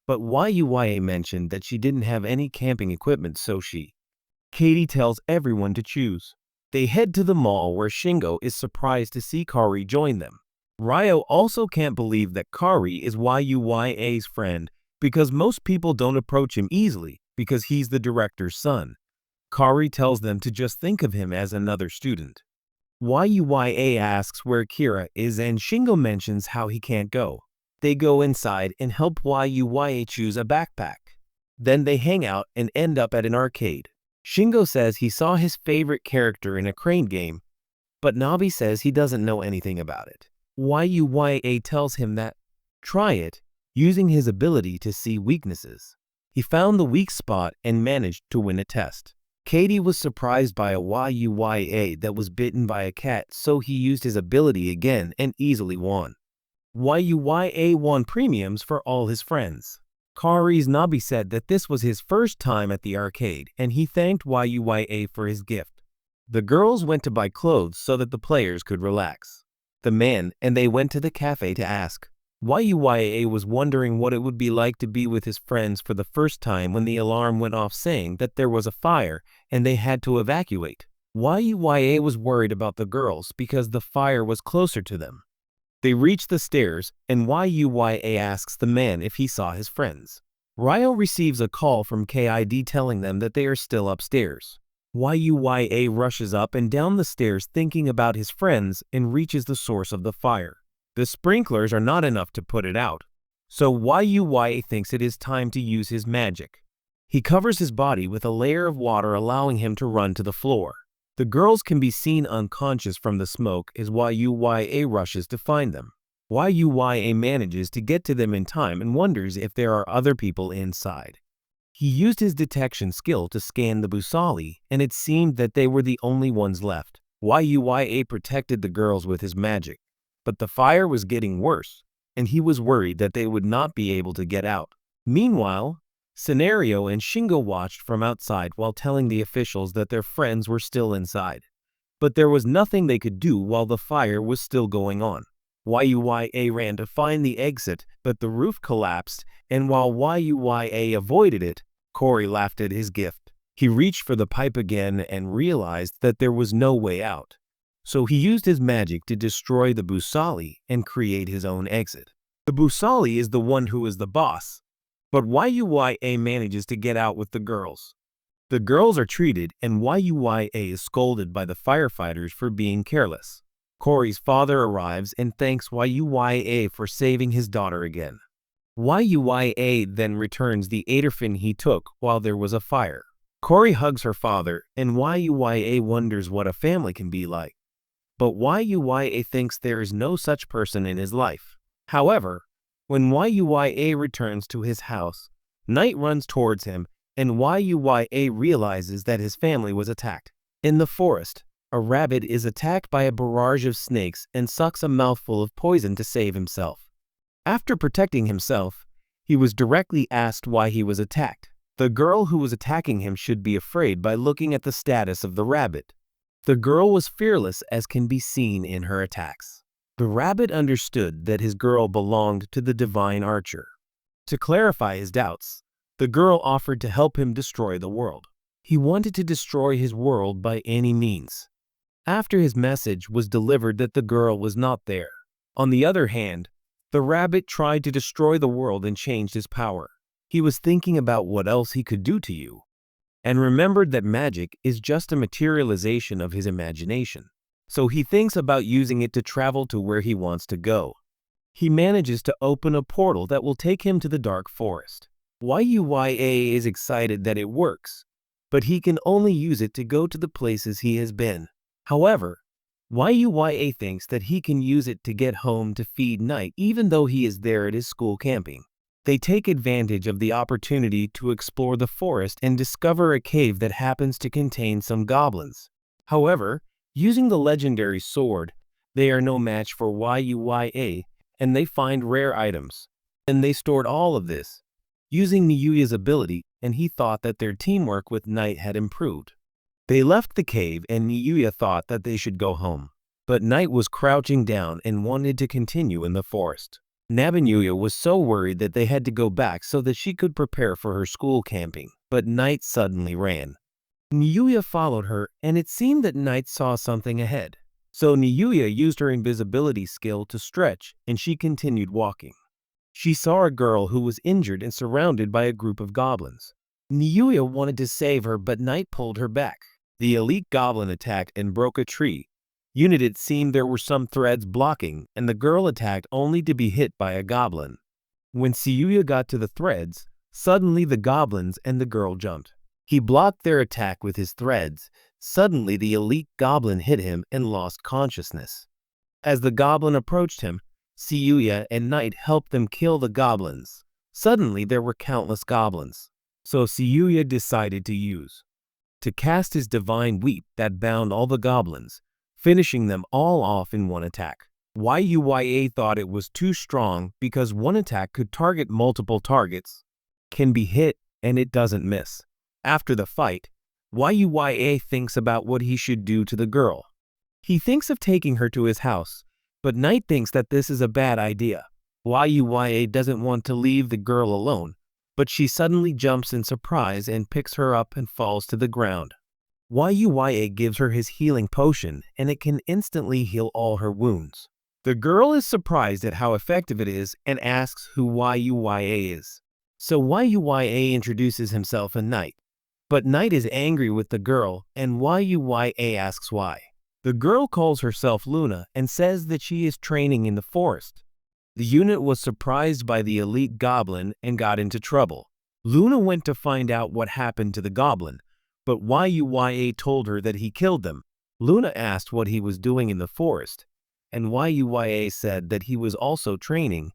but Yuya mentioned that she didn't have any camping equipment, so Katie tells everyone to choose. They head to the mall where Shingo is surprised to see Kari join them. Ryo also can't believe that Kari is Yuya's friend because most people don't approach him easily because he's the director's son. Kari tells them to just think of him as another student. Yuya asks where Kira is and Shingo mentions how he can't go. They go inside and help Yuya choose a backpack. Then they hang out and end up at an arcade. Shingo says he saw his favorite character in a crane game, but Nabi says he doesn't know anything about it. Yuya tells him that, try it, using his ability to see weaknesses. He found the weak spot and managed to win a test. Katie was surprised by a Yuya that was bitten by a cat, so he used his ability again and easily won. Yuya won premiums for all his friends. Kari's Nabi said that this was his first time at the arcade, and he thanked Yuya for his gift. The girls went to buy clothes so that the players could relax. The man and they went to the cafe to ask. Yuya was wondering what it would be like to be with his friends for the first time when the alarm went off saying that there was a fire and they had to evacuate. Yuya was worried about the girls because the fire was closer to them. They reach the stairs, and Yuya asks the man if he saw his friends. Ryo receives a call from KID telling them that they are still upstairs. Yuya rushes up and down the stairs thinking about his friends and reaches the source of the fire. The sprinklers are not enough to put it out, so Yuya thinks it is time to use his magic. He covers his body with a layer of water, allowing him to run to the floor. The girls can be seen unconscious from the smoke as Yuya rushes to find them. Yuya manages to get to them in time and wonders if there are other people inside. He used his detection skill to scan the Busali, and it seemed that they were the only ones left. Yuya protected the girls with his magic, but the fire was getting worse, and he was worried that they would not be able to get out. Meanwhile, Scenario and Shingo watched from outside while telling the officials that their friends were still inside. But there was nothing they could do while the fire was still going on. Yuya ran to find the exit, but the roof collapsed, and while Yuya avoided it, Cory laughed at his gift. He reached for the pipe again and realized that there was no way out. So he used his magic to destroy the Busali and create his own exit. The Busali is the one who is the boss, but Yuya manages to get out with the girls. The girls are treated and Yuya is scolded by the firefighters for being careless. Corey's father arrives and thanks Yuya for saving his daughter again. Yuya then returns the Aderfin he took while there was a fire. Corey hugs her father, and Yuya wonders what a family can be like. But Yuya thinks there is no such person in his life. However, when Yuya returns to his house, Knight runs towards him, and Yuya realizes that his family was attacked. In the forest, a rabbit is attacked by a barrage of snakes and sucks a mouthful of poison to save himself. After protecting himself, he was directly asked why he was attacked. The girl who was attacking him should be afraid by looking at the status of the rabbit. The girl was fearless as can be seen in her attacks. The rabbit understood that his girl belonged to the divine archer. To clarify his doubts, the girl offered to help him destroy the world. He wanted to destroy his world by any means. After his message was delivered that the girl was not there. On the other hand, the rabbit tried to destroy the world and changed his power. He was thinking about what else he could do to you, and remembered that magic is just a materialization of his imagination. So he thinks about using it to travel to where he wants to go. He manages to open a portal that will take him to the dark forest. Yuya is excited that it works, but he can only use it to go to the places he has been. However, Yuya thinks that he can use it to get home to feed Knight even though he is there at his school camping. They take advantage of the opportunity to explore the forest and discover a cave that happens to contain some goblins. However, using the legendary sword, they are no match for Yuya, and they find rare items. And they stored all of this using Niyuya's ability, and he thought that their teamwork with Knight had improved. They left the cave and Niyuya thought that they should go home. But Knight was crouching down and wanted to continue in the forest. Nabinuya was so worried that they had to go back so that she could prepare for her school camping, but Knight suddenly ran. Niyuya followed her, and it seemed that Knight saw something ahead. So Niyuya used her invisibility skill to stretch, and she continued walking. She saw a girl who was injured and surrounded by a group of goblins. Niyuya wanted to save her, but Knight pulled her back. The elite goblin attacked and broke a tree. It seemed there were some threads blocking, and the girl attacked only to be hit by a goblin. When Siyuya got to the threads, suddenly the goblins and the girl jumped. He blocked their attack with his threads. Suddenly the elite goblin hit him and lost consciousness. As the goblin approached him, Siyuya and Knight helped them kill the goblins. Suddenly there were countless goblins. So Siyuya decided to cast his divine weep that bound all the goblins, finishing them all off in one attack. Yuya thought it was too strong because one attack could target multiple targets, can be hit, and it doesn't miss. After the fight, Yuya thinks about what he should do to the girl. He thinks of taking her to his house, but Knight thinks that this is a bad idea. Yuya doesn't want to leave the girl alone, but she suddenly jumps in surprise and picks her up and falls to the ground. Yuya gives her his healing potion, and it can instantly heal all her wounds. The girl is surprised at how effective it is and asks who Yuya is. So Yuya introduces himself and Knight. But Knight is angry with the girl, and Yuya asks why. The girl calls herself Luna and says that she is training in the forest. The unit was surprised by the elite goblin and got into trouble. Luna went to find out what happened to the goblin, but Yuya told her that he killed them. Luna asked what he was doing in the forest, and Yuya said that he was also training.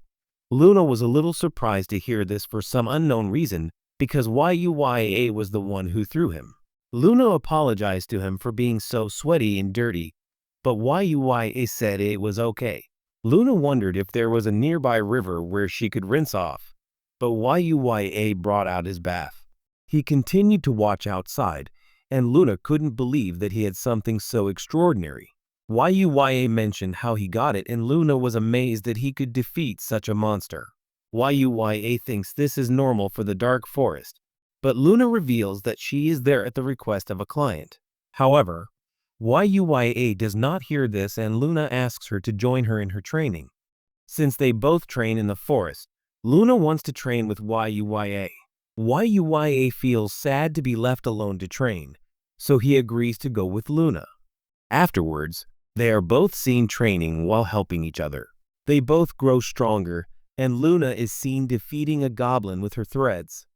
Luna was a little surprised to hear this for some unknown reason, because Yuya was the one who threw him. Luna apologized to him for being so sweaty and dirty, but Yuya said it was okay. Luna wondered if there was a nearby river where she could rinse off, but Yuya brought out his bath. He continued to watch outside, and Luna couldn't believe that he had something so extraordinary. Yuya mentioned how he got it, and Luna was amazed that he could defeat such a monster. Yuya thinks this is normal for the dark forest, but Luna reveals that she is there at the request of a client. However, Yuya does not hear this, and Luna asks her to join her in her training. Since they both train in the forest, Luna wants to train with Yuya. Yuya feels sad to be left alone to train, so he agrees to go with Luna. Afterwards, They are both seen training while helping each other. They both grow stronger, and Luna is seen defeating a goblin with her threads.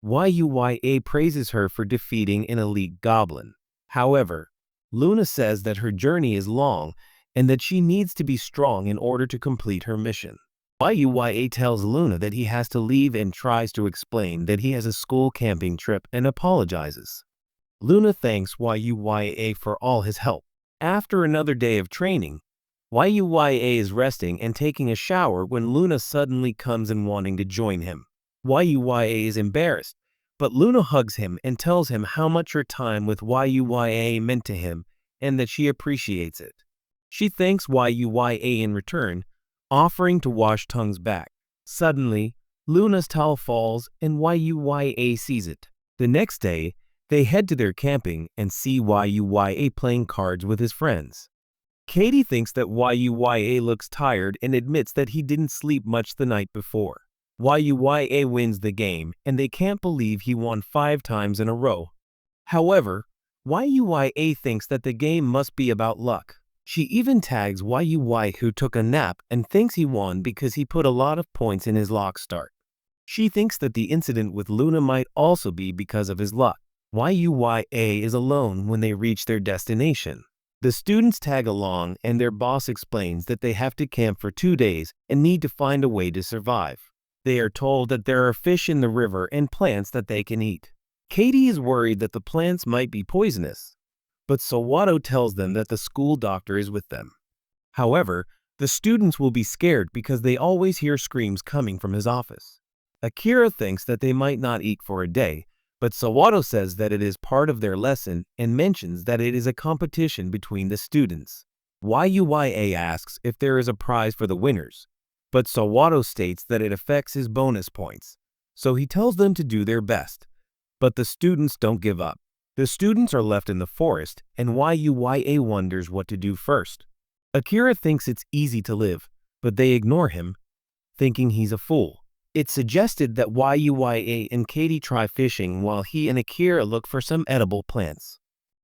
YUYA praises her for defeating an elite goblin. However, Luna says that her journey is long and that she needs to be strong in order to complete her mission. YUYA tells Luna that he has to leave and tries to explain that he has a school camping trip and apologizes. Luna thanks YUYA for all his help. After another day of training, YUYA is resting and taking a shower when Luna suddenly comes in wanting to join him. YUYA is embarrassed, but Luna hugs him and tells him how much her time with YUYA meant to him and that she appreciates it. She thanks YUYA in return, offering to wash Tongue's back. Suddenly, Luna's towel falls and YUYA sees it. The next day, they head to their camping and see YUYA playing cards with his friends. Katie thinks that YUYA looks tired and admits that he didn't sleep much the night before. YUYA wins the game, and they can't believe he won 5 times in a row. However, YUYA thinks that the game must be about luck. She even tags YUY, who took a nap, and thinks he won because he put a lot of points in his lock start. She thinks that the incident with Luna might also be because of his luck. YUYA is alone when they reach their destination. The students tag along, and their boss explains that they have to camp for 2 days and need to find a way to survive. They are told that there are fish in the river and plants that they can eat. Katie is worried that the plants might be poisonous, but Sawato tells them that the school doctor is with them. However, the students will be scared because they always hear screams coming from his office. Akira thinks that they might not eat for a day, but Sawato says that it is part of their lesson and mentions that it is a competition between the students. YUYA asks if there is a prize for the winners, but Sawato states that it affects his bonus points, so he tells them to do their best. But the students don't give up. The students are left in the forest, and YUYA wonders what to do first. Akira thinks it's easy to live, but they ignore him, thinking he's a fool. It's suggested that YUYA and Katie try fishing while he and Akira look for some edible plants.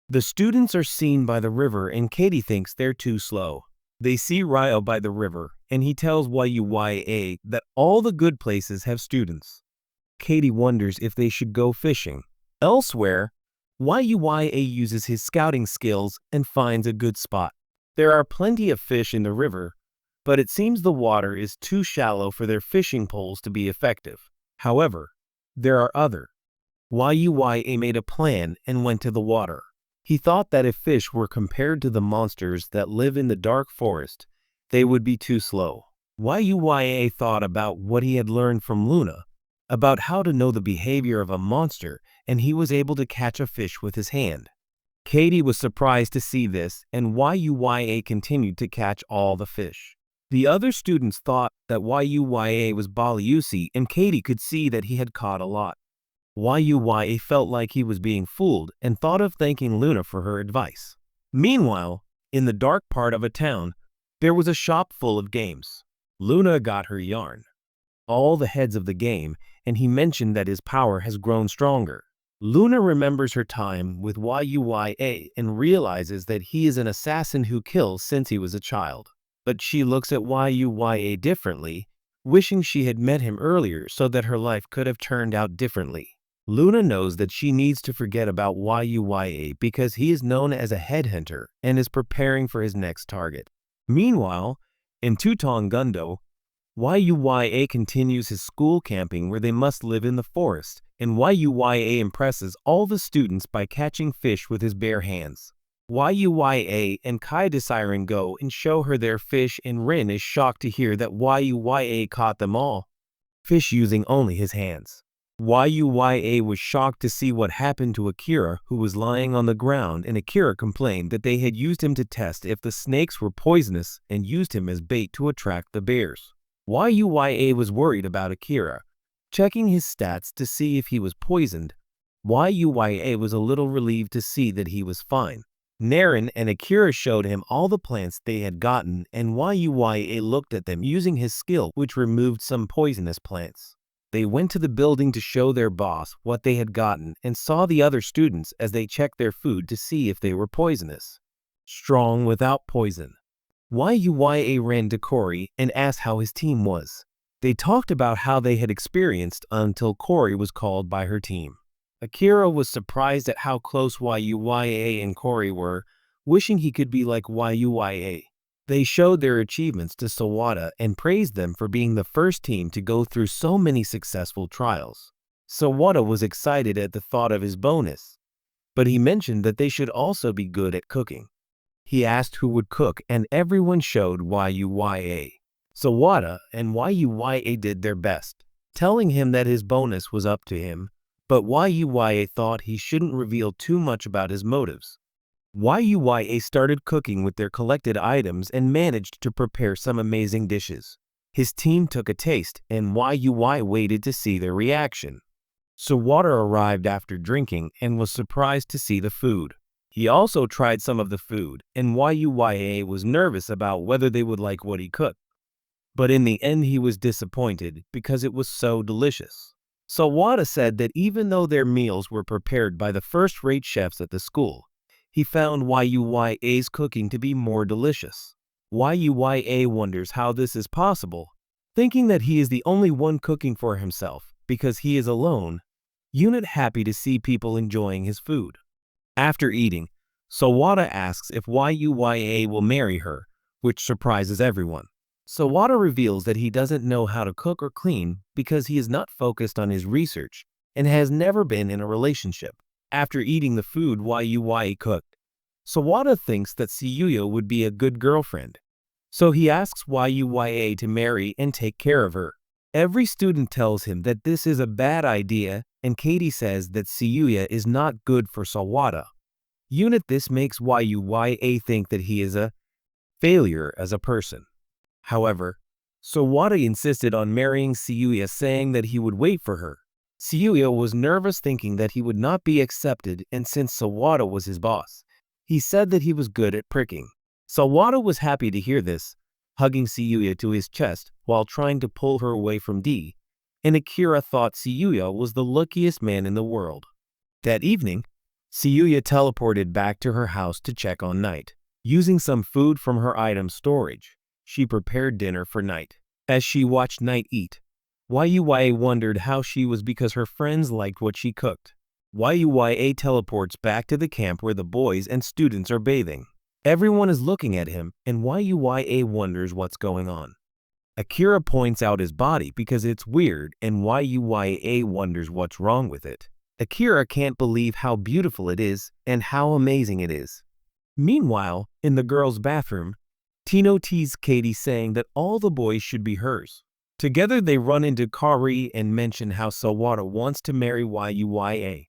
The students are seen by the river, and Katie thinks they're too slow. They see Ryo by the river, and he tells YUYA that all the good places have students. Katie wonders if they should go fishing. Elsewhere, YUYA uses his scouting skills and finds a good spot. There are plenty of fish in the river, but it seems the water is too shallow for their fishing poles to be effective. However, there are other. YUYA made a plan and went to the water. He thought that if fish were compared to the monsters that live in the dark forest, they would be too slow. YUYA thought about what he had learned from Luna, about how to know the behavior of a monster, and he was able to catch a fish with his hand. Katie was surprised to see this, and YUYA continued to catch all the fish. The other students thought that YUYA was Baliusi, and Katie could see that he had caught a lot. YUYA felt like he was being fooled and thought of thanking Luna for her advice. Meanwhile, in the dark part of a town, there was a shop full of games. Luna got her yarn, all the heads of the game, and he mentioned that his power has grown stronger. Luna remembers her time with YUYA and realizes that he is an assassin who kills since he was a child. But she looks at YUYA differently, wishing she had met him earlier so that her life could have turned out differently. Luna knows that she needs to forget about YUYA because he is known as a headhunter and is preparing for his next target. Meanwhile, in Tutongundo, YUYA continues his school camping where they must live in the forest, and YUYA impresses all the students by catching fish with his bare hands. YUYA and Kai Desiren go and show her their fish, and Rin is shocked to hear that YUYA caught them all, fish using only his hands. YUYA was shocked to see what happened to Akira, who was lying on the ground, and Akira complained that they had used him to test if the snakes were poisonous and used him as bait to attract the bears. YUYA was worried about Akira, checking his stats to see if he was poisoned. YUYA was a little relieved to see that he was fine. Naren and Akira showed him all the plants they had gotten, and YUYA looked at them using his skill, which removed some poisonous plants. They went to the building to show their boss what they had gotten and saw the other students as they checked their food to see if they were poisonous. strong without poison. YUYA ran to Corey and asked how his team was. They talked about how they had experienced until Corey was called by her team. Akira was surprised at how close YUYA and Corey were, wishing he could be like YUYA. They showed their achievements to Sawada and praised them for being the first team to go through so many successful trials. Sawada was excited at the thought of his bonus, but he mentioned that they should also be good at cooking. He asked who would cook and everyone showed YUYA. Sawada and YUYA did their best, telling him that his bonus was up to him, but YUYA thought he shouldn't reveal too much about his motives. YUYA started cooking with their collected items and managed to prepare some amazing dishes. His team took a taste and YUYA waited to see their reaction. Sawada arrived after drinking and was surprised to see the food. He also tried some of the food and YUYA was nervous about whether they would like what he cooked. But in the end he was disappointed because it was so delicious. Sawada said that even though their meals were prepared by the first-rate chefs at the school, he found YUYA's cooking to be more delicious. YUYA wonders how this is possible, thinking that he is the only one cooking for himself because he is alone. Unit happy to see people enjoying his food. After eating, Sawada asks if YUYA will marry her, which surprises everyone. Sawada reveals that he doesn't know how to cook or clean because he is not focused on his research and has never been in a relationship. After eating the food YUYA cooked, Sawada thinks that Tsuyuya would be a good girlfriend, so he asks YUYA to marry and take care of her. Every student tells him that this is a bad idea, and Katie says that Tsuyuya is not good for Sawada. This makes YUYA think that he is a failure as a person. However, Sawada insisted on marrying Tsuyuya, saying that he would wait for her. Tsuyuya was nervous, thinking that he would not be accepted, and since Sawada was his boss, he said that he was good at pricking. Sawada was happy to hear this, hugging Tsuyuya to his chest while trying to pull her away from D, and Akira thought Tsuyuya was the luckiest man in the world. That evening, Tsuyuya teleported back to her house to check on Night. Using some food from her item storage, she prepared dinner for Night. As she watched Night eat, YUYA wondered how she was because her friends liked what she cooked. YUYA teleports back to the camp where the boys and students are bathing. Everyone is looking at him, and YUYA wonders what's going on. Akira points out his body because it's weird, and YUYA wonders what's wrong with it. Akira can't believe how beautiful it is and how amazing it is. Meanwhile, in the girls' bathroom, Tino teases Katie, saying that all the boys should be hers. Together they run into Kari and mention how Sawada wants to marry YUYA.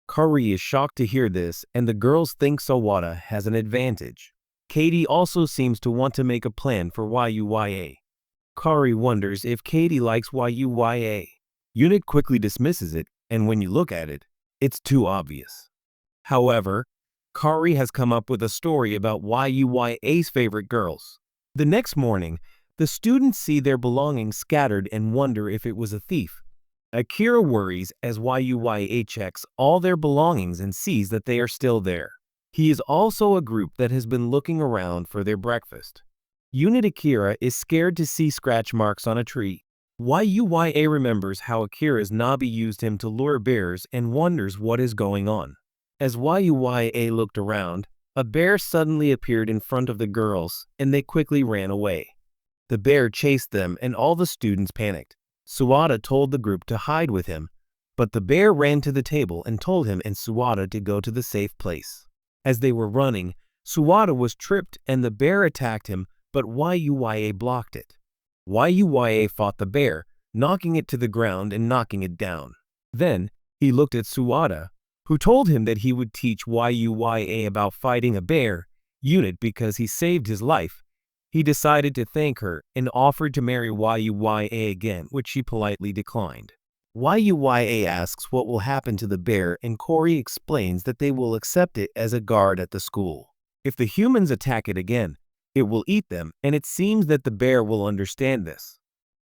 Kari is shocked to hear this, and the girls think Sawada has an advantage. Katie also seems to want to make a plan for YUYA. Kari wonders if Katie likes YUYA. Unit quickly dismisses it, and when you look at it, it's too obvious. However, Kari has come up with a story about YUYA's favorite girls. The next morning, the students see their belongings scattered and wonder if it was a thief. Akira worries as YUYA checks all their belongings and sees that they are still there. He is also a group that has been looking around for their breakfast. Unit Akira is scared to see scratch marks on a tree. YUYA remembers how Akira's Nabi used him to lure bears and wonders what is going on. As YUYA looked around, a bear suddenly appeared in front of the girls, and they quickly ran away. The bear chased them and all the students panicked. Sawada told the group to hide with him, but the bear ran to the table and told him and Sawada to go to the safe place. As they were running, Sawada was tripped and the bear attacked him, but YUYA blocked it. YUYA fought the bear, knocking it to the ground and knocking it down. Then, he looked at Sawada, who told him that he would teach YUYA about fighting a bear unit because he saved his life. He decided to thank her and offered to marry YUYA again, which she politely declined. YUYA asks what will happen to the bear, and Corey explains that they will accept it as a guard at the school. If the humans attack it again, it will eat them, and it seems that the bear will understand this.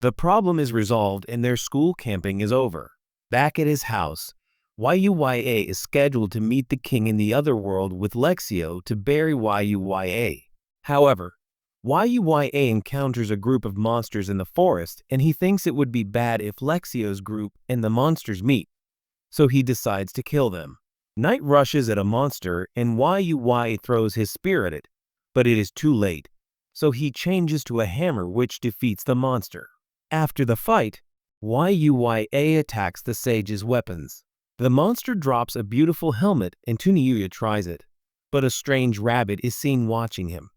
The problem is resolved and their school camping is over. Back at his house, YUYA is scheduled to meet the king in the other world with Lexio to bury YUYA. However, YUYA encounters a group of monsters in the forest and he thinks it would be bad if Lexio's group and the monsters meet, so he decides to kill them. Knight rushes at a monster and YUYA throws his spear at it, but it is too late, so he changes to a hammer which defeats the monster. After the fight, YUYA attacks the sage's weapons. The monster drops a beautiful helmet and Tuniuya tries it, but a strange rabbit is seen watching him,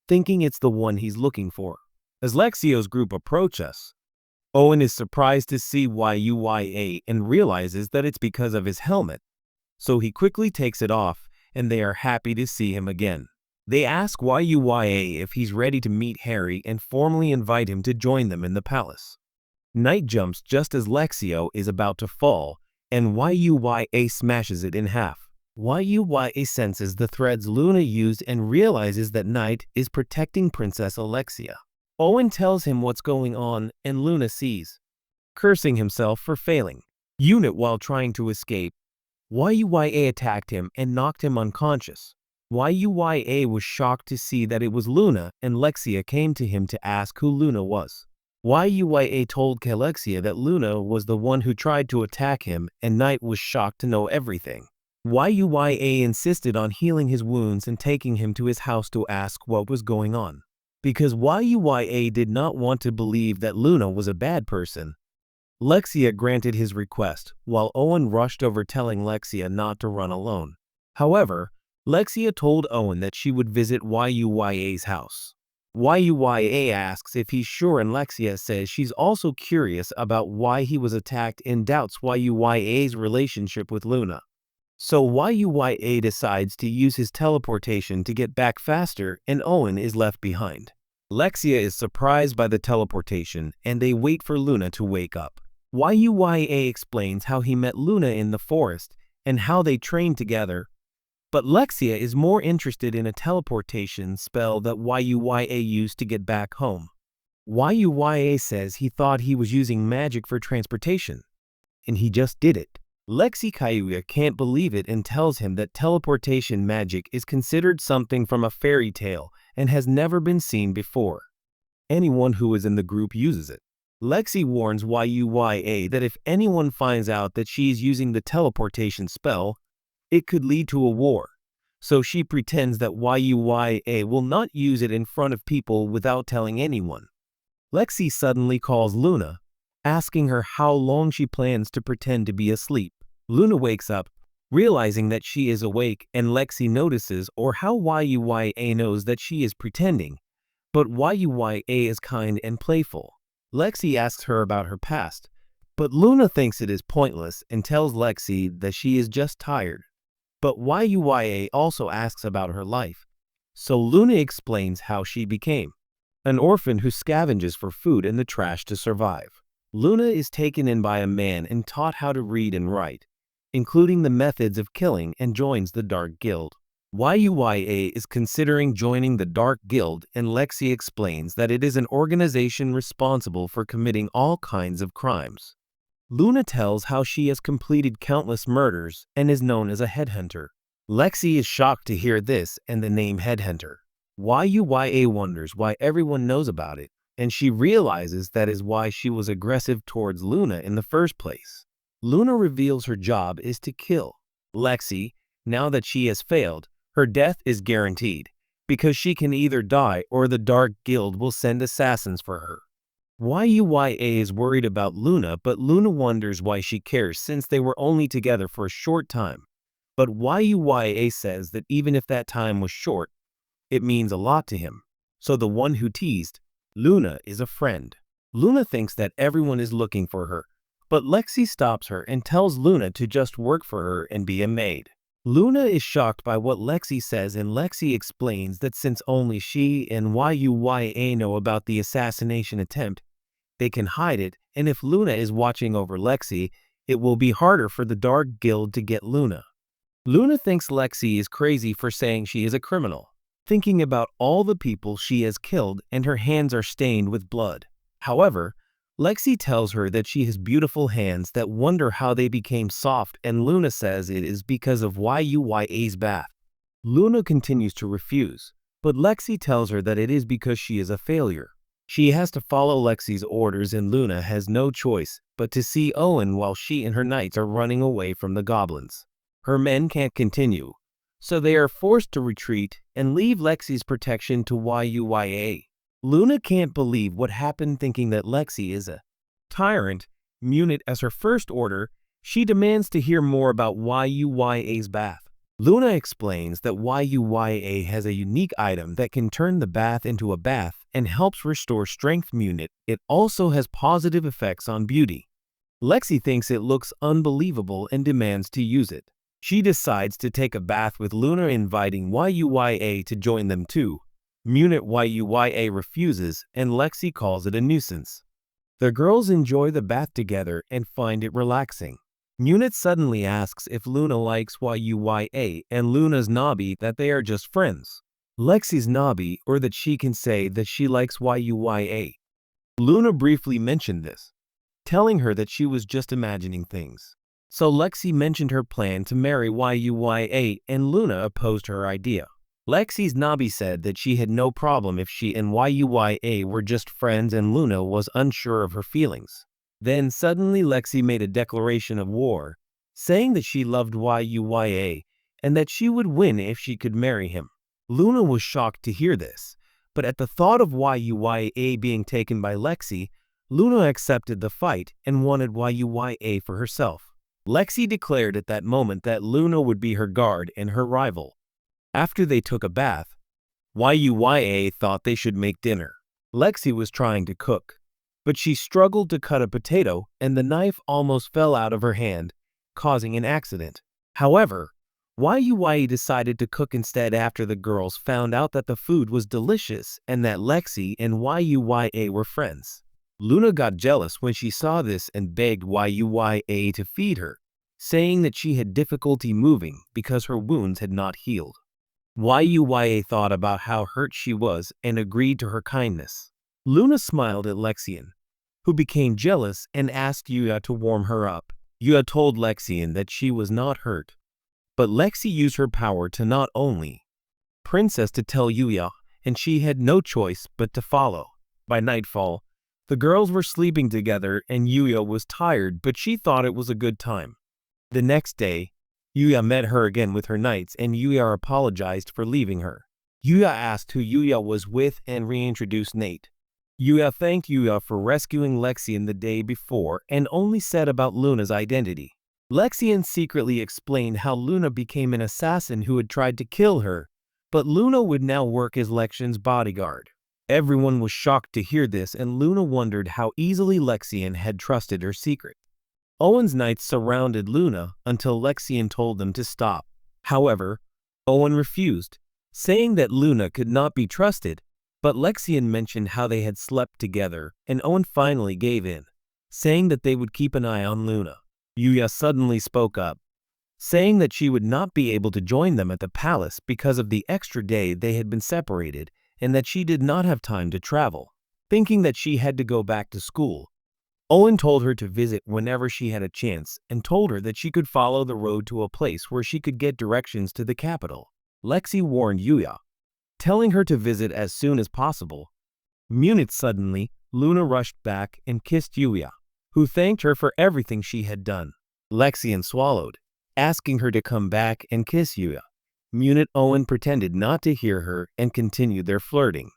thinking it's the one he's looking for. As Lexio's group approach us, Owen is surprised to see YUYA and realizes that it's because of his helmet, so he quickly takes it off and they are happy to see him again. They ask YUYA if he's ready to meet Harry and formally invite him to join them in the palace. Knight jumps just as Lexio is about to fall, and YUYA smashes it in half. YUYA senses the threads Luna used and realizes that Knight is protecting Princess Alexia. Owen tells him what's going on and Luna sees, cursing himself for failing. Unit while trying to escape, YUYA attacked him and knocked him unconscious. YUYA was shocked to see that it was Luna and Lexia came to him to ask who Luna was. YUYA told Alexia that Luna was the one who tried to attack him and Knight was shocked to know everything. YUYA insisted on healing his wounds and taking him to his house to ask what was going on. Because YUYA did not want to believe that Luna was a bad person, Lexia granted his request, while Owen rushed over telling Lexia not to run alone. However, Lexia told Owen that she would visit YUYA's house. YUYA asks if he's sure and Lexia says she's also curious about why he was attacked and doubts YUYA's relationship with Luna. So YUYA decides to use his teleportation to get back faster and Owen is left behind. Lexia is surprised by the teleportation and they wait for Luna to wake up. YUYA explains how he met Luna in the forest and how they trained together, but Lexia is more interested in a teleportation spell that YUYA used to get back home. YUYA says he thought he was using magic for transportation, and he just did it. Lexi can't believe it and tells him that teleportation magic is considered something from a fairy tale and has never been seen before. Anyone who is in the group uses it. Lexi warns YUYA that if anyone finds out that she's using the teleportation spell, it could lead to a war, so she pretends that YUYA will not use it in front of people without telling anyone. Lexi suddenly calls Luna, asking her how long she plans to pretend to be asleep. Luna wakes up, realizing that she is awake, and Lexi notices or how YUYA knows that she is pretending, but YUYA is kind and playful. Lexi asks her about her past, but Luna thinks it is pointless and tells Lexi that she is just tired. But YUYA also asks about her life, so Luna explains how she became an orphan who scavenges for food in the trash to survive. Luna is taken in by a man and taught how to read and write, including the methods of killing, and joins the Dark Guild. YUYA is considering joining the Dark Guild and Lexi explains that it is an organization responsible for committing all kinds of crimes. Luna tells how she has completed countless murders and is known as a headhunter. Lexi is shocked to hear this and the name headhunter. YUYA wonders why everyone knows about it, and she realizes that is why she was aggressive towards Luna in the first place. Luna reveals her job is to kill. Lexi, now that she has failed, her death is guaranteed, because she can either die or the Dark Guild will send assassins for her. YUYA is worried about Luna, but Luna wonders why she cares since they were only together for a short time. But YUYA says that even if that time was short, it means a lot to him. So the one who teased Luna is a friend. Luna thinks that everyone is looking for her, but Lexi stops her and tells Luna to just work for her and be a maid. Luna is shocked by what Lexi says and Lexi explains that since only she and YUYA know about the assassination attempt, they can hide it, and if Luna is watching over Lexi, it will be harder for the Dark Guild to get Luna. Luna thinks Lexi is crazy for saying she is a criminal, thinking about all the people she has killed and her hands are stained with blood. However, Lexi tells her that she has beautiful hands that wonder how they became soft, and Luna says it is because of Yuya's bath. Luna continues to refuse, but Lexi tells her that it is because she is a failure. She has to follow Lexi's orders, and Luna has no choice but to see Owen while she and her knights are running away from the goblins. Her men can't continue, so they are forced to retreat and leave Lexi's protection to Yuya. Luna can't believe what happened, thinking that Lexi is a tyrant. Munit as her first order, she demands to hear more about Yuya's bath. Luna explains that Yuya has a unique item that can turn the bath into a bath and helps restore strength. Munit, it also has positive effects on beauty. Lexi thinks it looks unbelievable and demands to use it. She decides to take a bath with Luna, inviting Yuya to join them too. Munit Yuya refuses, and Lexi calls it a nuisance. The girls enjoy the bath together and find it relaxing. Munit suddenly asks if Luna likes Yuya, and Luna's nobby that they are just friends. Lexi's nobby, or that she can say that she likes Yuya. Luna briefly mentioned this, telling her that she was just imagining things. So Lexi mentioned her plan to marry Yuya, and Luna opposed her idea. Lexi's nobby said that she had no problem if she and Yuya were just friends, and Luna was unsure of her feelings. Then suddenly Lexi made a declaration of war, saying that she loved Yuya and that she would win if she could marry him. Luna was shocked to hear this, but at the thought of Yuya being taken by Lexi, Luna accepted the fight and wanted Yuya for herself. Lexi declared at that moment that Luna would be her guard and her rival. After they took a bath, Yuya thought they should make dinner. Lexi was trying to cook, but she struggled to cut a potato and the knife almost fell out of her hand, causing an accident. However, Yuya decided to cook instead after the girls found out that the food was delicious and that Lexi and Yuya were friends. Luna got jealous when she saw this and begged Yuya to feed her, saying that she had difficulty moving because her wounds had not healed. Yuya thought about how hurt she was and agreed to her kindness. Luna smiled at Lexian, who became jealous and asked Yuya to warm her up. Yuya told Lexian that she was not hurt, but Lexi used her power to not only princess to tell Yuya, and she had no choice but to follow. By nightfall, the girls were sleeping together and Yuya was tired, but she thought it was a good time. The next day, Yuya met her again with her knights, and Yuya apologized for leaving her. Yuya asked who Yuya was with and reintroduced Nate. Yuya thanked Yuya for rescuing Lexian the day before and only said about Luna's identity. Lexian secretly explained how Luna became an assassin who had tried to kill her, but Luna would now work as Lexian's bodyguard. Everyone was shocked to hear this, and Luna wondered how easily Lexian had trusted her secret. Owen's knights surrounded Luna until Lexian told them to stop. However, Owen refused, saying that Luna could not be trusted, but Lexian mentioned how they had slept together, and Owen finally gave in, saying that they would keep an eye on Luna. Yuya suddenly spoke up, saying that she would not be able to join them at the palace because of the extra day they had been separated, and that she did not have time to travel. Thinking that she had to go back to school, Owen told her to visit whenever she had a chance and told her that she could follow the road to a place where she could get directions to the capital. Lexi warned Yuya, telling her to visit as soon as possible. Suddenly, Luna rushed back and kissed Yuya, who thanked her for everything she had done. Lexian swallowed, asking her to come back and kiss Yuya. Owen pretended not to hear her and continued their flirting.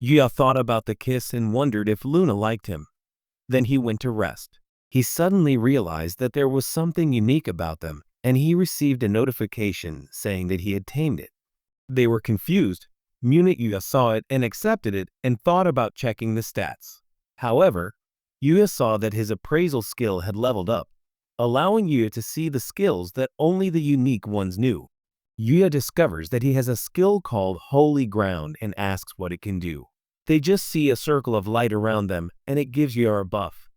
Yuya thought about the kiss and wondered if Luna liked him. Then he went to rest. He suddenly realized that there was something unique about them, and he received a notification saying that he had tamed it. They were confused. Yuya saw it and accepted it and thought about checking the stats. However, Yuya saw that his appraisal skill had leveled up, allowing Yuya to see the skills that only the unique ones knew. Yuya discovers that he has a skill called Holy Ground and asks what it can do. They just see a circle of light around them, and it gives Yuya a buff.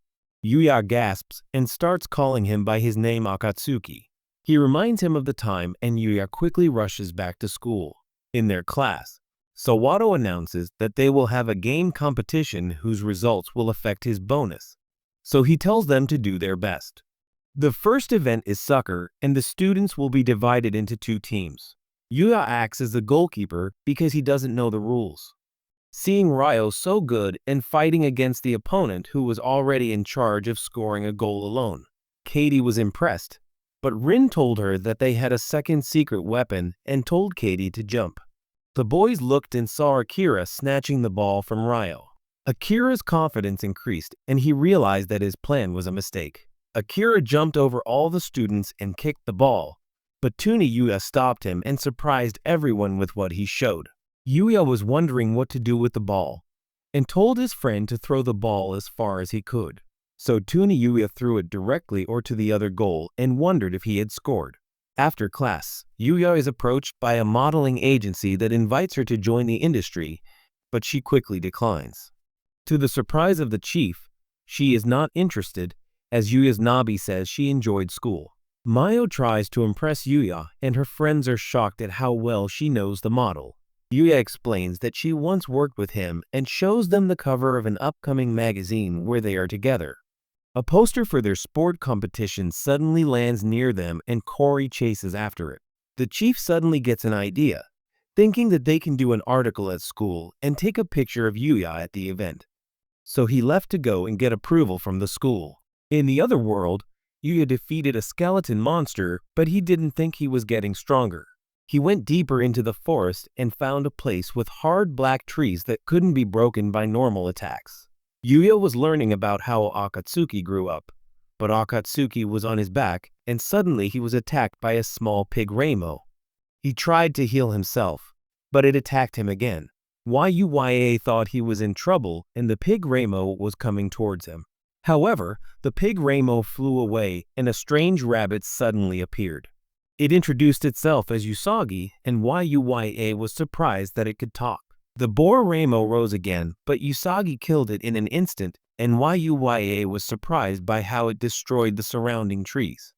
Yuya gasps and starts calling him by his name Akatsuki. He reminds him of the time, and Yuya quickly rushes back to school. In their class, Sawato announces that they will have a game competition whose results will affect his bonus. so he tells them to do their best. The first event is soccer, and the students will be divided into two teams. Yuya acts as the goalkeeper because he doesn't know the rules. Seeing Ryo so good and fighting against the opponent who was already in charge of scoring a goal alone, Katie was impressed, but Rin told her that they had a second secret weapon and told Katie to jump. The boys looked and saw Akira snatching the ball from Ryo. Akira's confidence increased and he realized that his plan was a mistake. Akira jumped over all the students and kicked the ball, but Tuni Yuya stopped him and surprised everyone with what he showed. Yuya was wondering what to do with the ball and told his friend to throw the ball as far as he could. So Tuni Yuya threw it directly or to the other goal and wondered if he had scored. After class, Yuya is approached by a modeling agency that invites her to join the industry, but she quickly declines. To the surprise of the chief, she is not interested, as Yuya's Nabi says she enjoyed school. Mayo tries to impress Yuya, and her friends are shocked at how well she knows the model. Yuya explains that she once worked with him and shows them the cover of an upcoming magazine where they are together. A poster for their sport competition suddenly lands near them and Cory chases after it. The chief suddenly gets an idea, thinking that they can do an article at school and take a picture of Yuya at the event. So he left to go and get approval from the school. In the other world, Yuya defeated a skeleton monster, but he didn't think he was getting stronger. He went deeper into the forest and found a place with hard black trees that couldn't be broken by normal attacks. Yuya was learning about how Akatsuki grew up, but Akatsuki was on his back and suddenly he was attacked by a small pig Ramo. He tried to heal himself, but it attacked him again. Yuya thought he was in trouble and the pig Ramo was coming towards him. However, the pig Ramo flew away and a strange rabbit suddenly appeared. It introduced itself as Usagi, and Yuya was surprised that it could talk. The boar Ramo rose again, but Usagi killed it in an instant, and Yuya was surprised by how it destroyed the surrounding trees.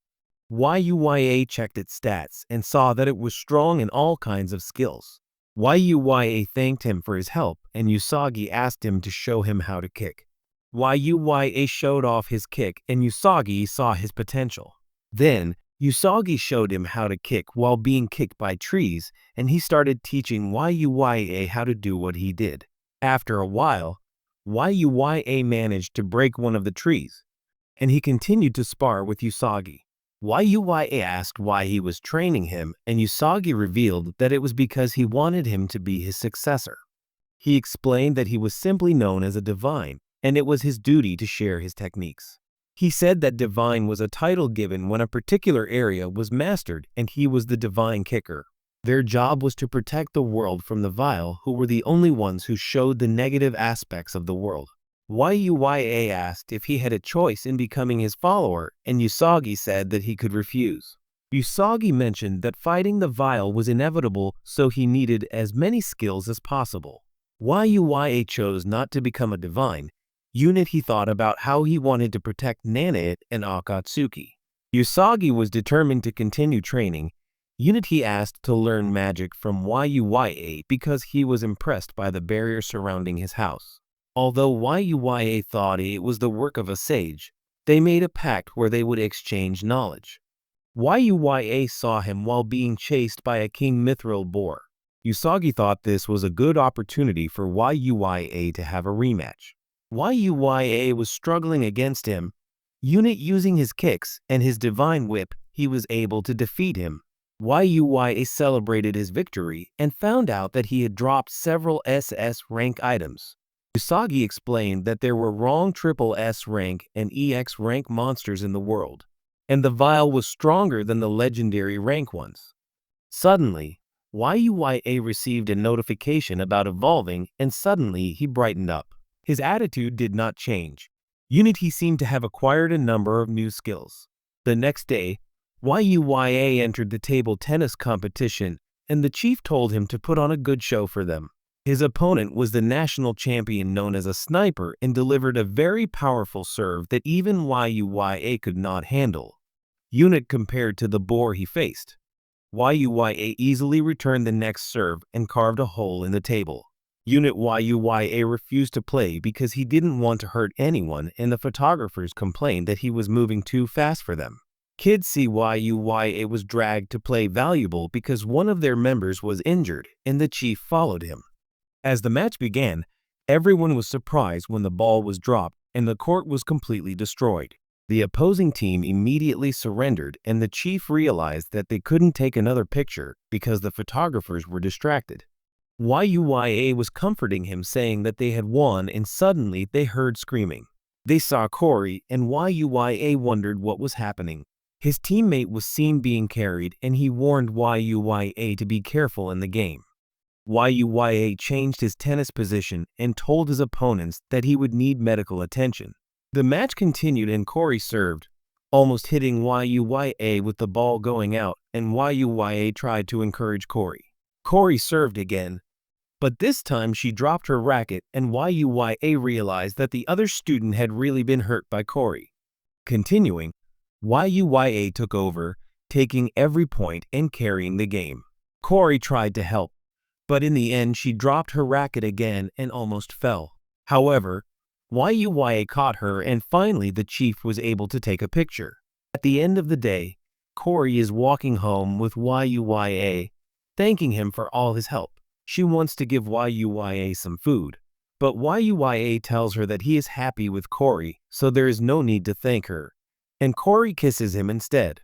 Yuya checked its stats and saw that it was strong in all kinds of skills. Yuya thanked him for his help, and Usagi asked him to show him how to kick. Yuya showed off his kick and Usagi saw his potential. Then, Usagi showed him how to kick while being kicked by trees, and he started teaching Yuya how to do what he did. After a while, Yuya managed to break one of the trees, and he continued to spar with Usagi. Yuya asked why he was training him, and Usagi revealed that it was because he wanted him to be his successor. He explained that he was simply known as a divine, and it was his duty to share his techniques. He said that divine was a title given when a particular area was mastered and he was the divine kicker. Their job was to protect the world from the vile who were the only ones who showed the negative aspects of the world. Yuya asked if he had a choice in becoming his follower and Usagi said that he could refuse. Usagi mentioned that fighting the vile was inevitable, so he needed as many skills as possible. Yuya chose not to become a divine. He thought about how he wanted to protect Nanate and Akatsuki. Usagi was determined to continue training. He asked to learn magic from Yuya because he was impressed by the barrier surrounding his house. Although Yuya thought it was the work of a sage, they made a pact where they would exchange knowledge. Yuya saw him while being chased by a king mithril boar. Usagi thought this was a good opportunity for Yuya to have a rematch. Yuya was struggling against him. Using his kicks and his divine whip, he was able to defeat him. Yuya celebrated his victory and found out that he had dropped several SS rank items. Usagi explained that there were wrong triple S rank and EX rank monsters in the world, and the vial was stronger than the legendary rank ones. Suddenly, Yuya received a notification about evolving and suddenly he brightened up. His attitude did not change. He seemed to have acquired a number of new skills. The next day, Yuya entered the table tennis competition and the chief told him to put on a good show for them. His opponent was the national champion known as a sniper and delivered a very powerful serve that even Yuya could not handle. Compared to the boar he faced. Yuya easily returned the next serve and carved a hole in the table. Unit YUYA refused to play because he didn't want to hurt anyone, and the photographers complained that he was moving too fast for them. Kid CYUYA was dragged to play valuable because one of their members was injured, and the chief followed him. As the match began, everyone was surprised when the ball was dropped and the court was completely destroyed. The opposing team immediately surrendered, and the chief realized that they couldn't take another picture because the photographers were distracted. YUYA was comforting him, saying that they had won, and suddenly they heard screaming. They saw Corey, and YUYA wondered what was happening. His teammate was seen being carried, and he warned YUYA to be careful in the game. YUYA changed his tennis position and told his opponents that he would need medical attention. The match continued and Corey served, almost hitting YUYA with the ball going out, and YUYA tried to encourage Corey. Corey served again, but this time she dropped her racket, and YUYA realized that the other student had really been hurt by Corey. Continuing, YUYA took over, taking every point and carrying the game. Corey tried to help, but in the end she dropped her racket again and almost fell. However, YUYA caught her, and finally the chief was able to take a picture. At the end of the day, Corey is walking home with YUYA, thanking him for all his help. She wants to give YUYA some food, but YUYA tells her that he is happy with Corey, so there is no need to thank her, and Corey kisses him instead.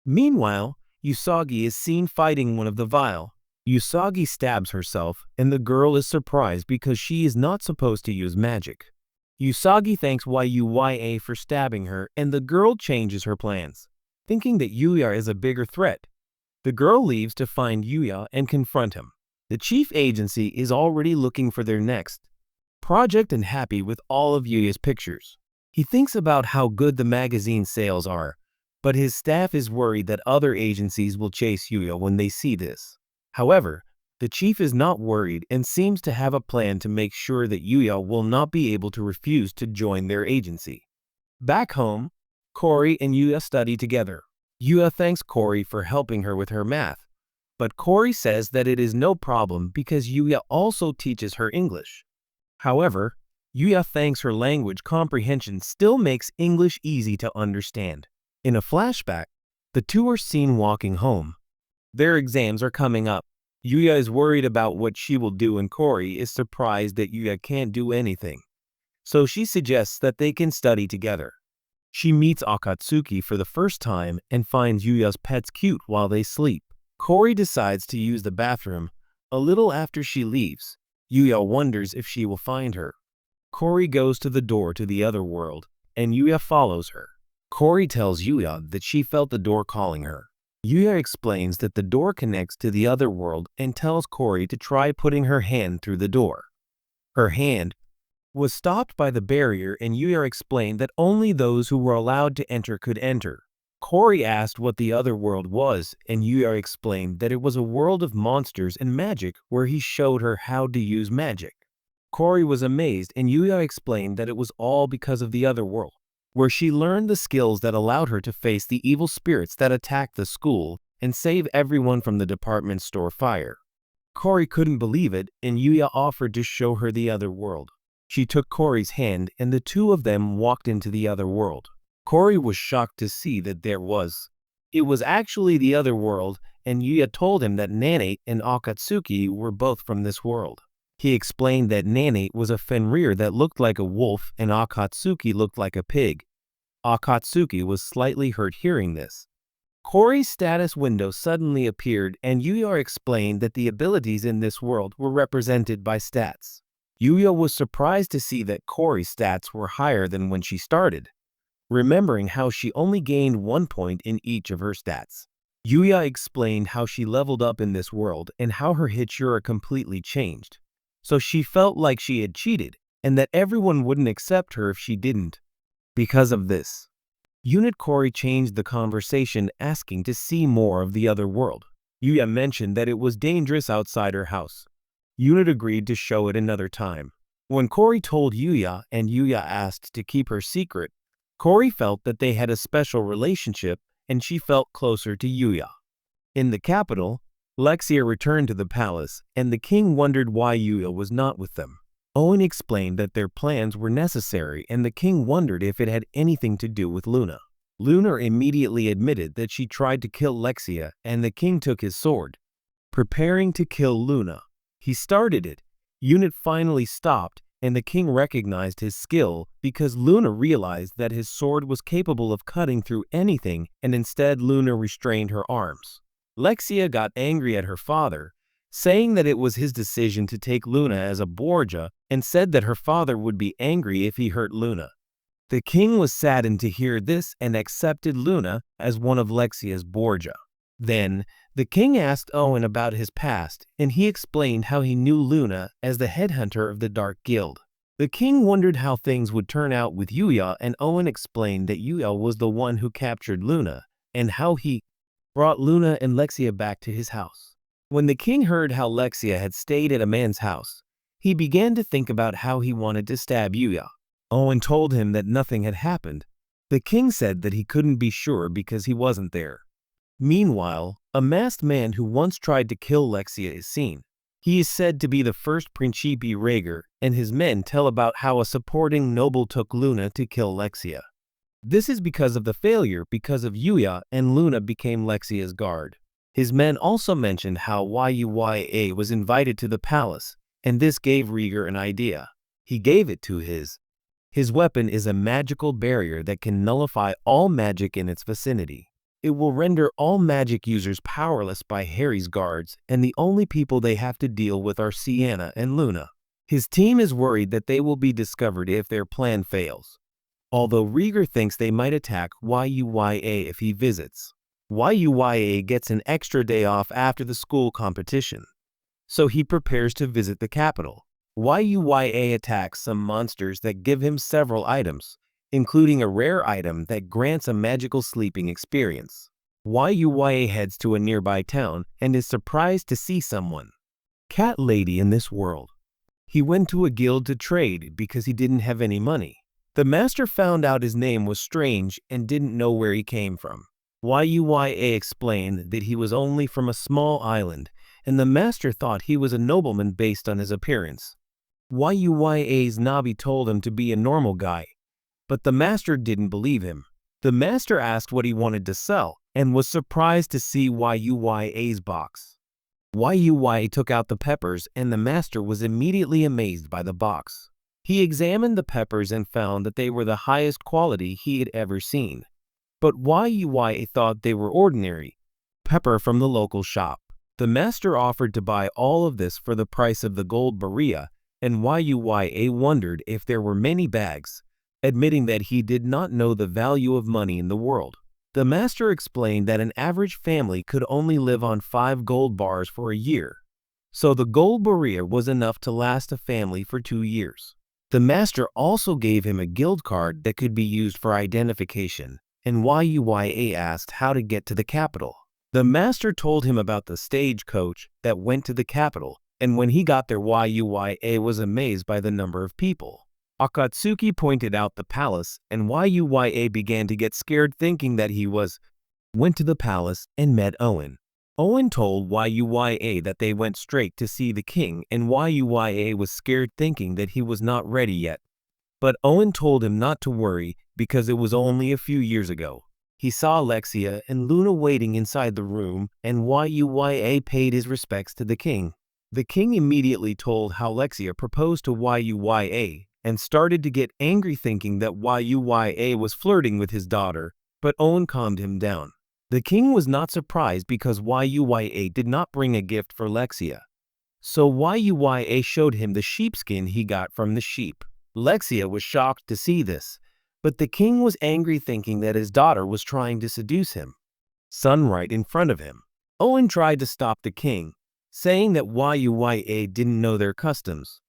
Meanwhile, Usagi is seen fighting one of the Vile. Usagi stabs herself, and the girl is surprised because she is not supposed to use magic. Usagi thanks YUYA for stabbing her, and the girl changes her plans, thinking that Yuya is a bigger threat. The girl leaves to find Yuya and confront him. The chief agency is already looking for their next project and happy with all of Yuya's pictures. He thinks about how good the magazine sales are, but his staff is worried that other agencies will chase Yuya when they see this. However, the chief is not worried and seems to have a plan to make sure that Yuya will not be able to refuse to join their agency. Back home, Corey and Yuya study together. Yuya thanks Corey for helping her with her math, but Corey says that it is no problem because Yuya also teaches her English. However, Yuya thinks her language comprehension still makes English easy to understand. In a flashback, the two are seen walking home. Their exams are coming up. Yuya is worried about what she will do, and Corey is surprised that Yuya can't do anything. So she suggests that they can study together. She meets Akatsuki for the first time and finds Yuya's pets cute while they sleep. Corey decides to use the bathroom. A little after she leaves, Yuya wonders if she will find her. Corey goes to the door to the other world, and Yuya follows her. Corey tells Yuya that she felt the door calling her. Yuya explains that the door connects to the other world and tells Corey to try putting her hand through the door. Her hand was stopped by the barrier, and Yuya explained that only those who were allowed to enter could enter. Corey asked what the other world was, and Yuya explained that it was a world of monsters and magic where he showed her how to use magic. Corey was amazed, and Yuya explained that it was all because of the other world, where she learned the skills that allowed her to face the evil spirits that attacked the school and save everyone from the department store fire. Corey couldn't believe it, and Yuya offered to show her the other world. She took Corey's hand, and the two of them walked into the other world. Corey was shocked to see that it was actually the other world, and Yuya told him that Nanate and Akatsuki were both from this world. He explained that Nanate was a Fenrir that looked like a wolf and Akatsuki looked like a pig. Akatsuki was slightly hurt hearing this. Corey's status window suddenly appeared, and Yuya explained that the abilities in this world were represented by stats. Yuya was surprised to see that Corey's stats were higher than when she started, remembering how she only gained 1 point in each of her stats. Yuya explained how she leveled up in this world and how her Hachura completely changed. So she felt like she had cheated, and that everyone wouldn't accept her if she didn't. Because of this, Unit Corey changed the conversation, asking to see more of the other world. Yuya mentioned that it was dangerous outside her house. Unit agreed to show it another time. When Corey told Yuya and Yuya asked to keep her secret, Corey felt that they had a special relationship, and she felt closer to Yuya. In the capital, Lexia returned to the palace, and the king wondered why Yuya was not with them. Owen explained that their plans were necessary, and the king wondered if it had anything to do with Luna. Luna immediately admitted that she tried to kill Lexia, and the king took his sword, preparing to kill Luna. He started it. Unit finally stopped, and the king recognized his skill because Luna realized that his sword was capable of cutting through anything, and instead Luna restrained her arms. Lexia got angry at her father, saying that it was his decision to take Luna as a Borgia, and said that her father would be angry if he hurt Luna. The king was saddened to hear this and accepted Luna as one of Lexia's Borgia. Then, the king asked Owen about his past, and he explained how he knew Luna as the headhunter of the Dark Guild. The king wondered how things would turn out with Yuya, and Owen explained that Yuya was the one who captured Luna, and how he brought Luna and Lexia back to his house. When the king heard how Lexia had stayed at a man's house, he began to think about how he wanted to stab Yuya. Owen told him that nothing had happened. The king said that he couldn't be sure because he wasn't there. Meanwhile, a masked man who once tried to kill Lexia is seen. He is said to be the first Principe Rhaegar, and his men tell about how a supporting noble took Luna to kill Lexia. This is because of the failure because of Yuya, and Luna became Lexia's guard. His men also mentioned how Yuya was invited to the palace, and this gave Rhaegar an idea. He gave it to His weapon is a magical barrier that can nullify all magic in its vicinity. It will render all magic users powerless by Harry's guards, and the only people they have to deal with are Sienna and Luna. His team is worried that they will be discovered if their plan fails. Although Rhaegar thinks they might attack Yuya if he visits. Yuya gets an extra day off after the school competition, so he prepares to visit the capital. Yuya attacks some monsters that give him several items, including a rare item that grants a magical sleeping experience. Yuya heads to a nearby town and is surprised to see someone. Cat lady in this world. He went to a guild to trade because he didn't have any money. The master found out his name was strange and didn't know where he came from. Yuya explained that he was only from a small island, and the master thought he was a nobleman based on his appearance. Yuya's Nabi told him to be a normal guy, but the master didn't believe him. The master asked what he wanted to sell, and was surprised to see Yuya's box. Yuya took out the peppers, and the master was immediately amazed by the box. He examined the peppers and found that they were the highest quality he had ever seen. But Yuya thought they were ordinary pepper from the local shop. The master offered to buy all of this for the price of the gold barilla, and Yuya wondered if there were many bags, admitting that he did not know the value of money in the world. The master explained that an average family could only live on 5 gold bars for a year, so the gold barilla was enough to last a family for 2 years. The master also gave him a guild card that could be used for identification, and Yuya asked how to get to the capital. The master told him about the stagecoach that went to the capital, and when he got there, Yuya was amazed by the number of people. Akatsuki pointed out the palace, and Yuya began to get scared, thinking that he went to the palace and met Owen. Owen told Yuya that they went straight to see the king, and Yuya was scared, thinking that he was not ready yet. But Owen told him not to worry because it was only a few years ago. He saw Lexia and Luna waiting inside the room, and Yuya paid his respects to the king. The king immediately told how Lexia proposed to Yuya and started to get angry, thinking that Yuya was flirting with his daughter, but Owen calmed him down. The king was not surprised because Yuya did not bring a gift for Lexia. So Yuya showed him the sheepskin he got from the sheep. Lexia was shocked to see this, but the king was angry, thinking that his daughter was trying to seduce him. Son right in front of him. Owen tried to stop the king, saying that Yuya didn't know their customs,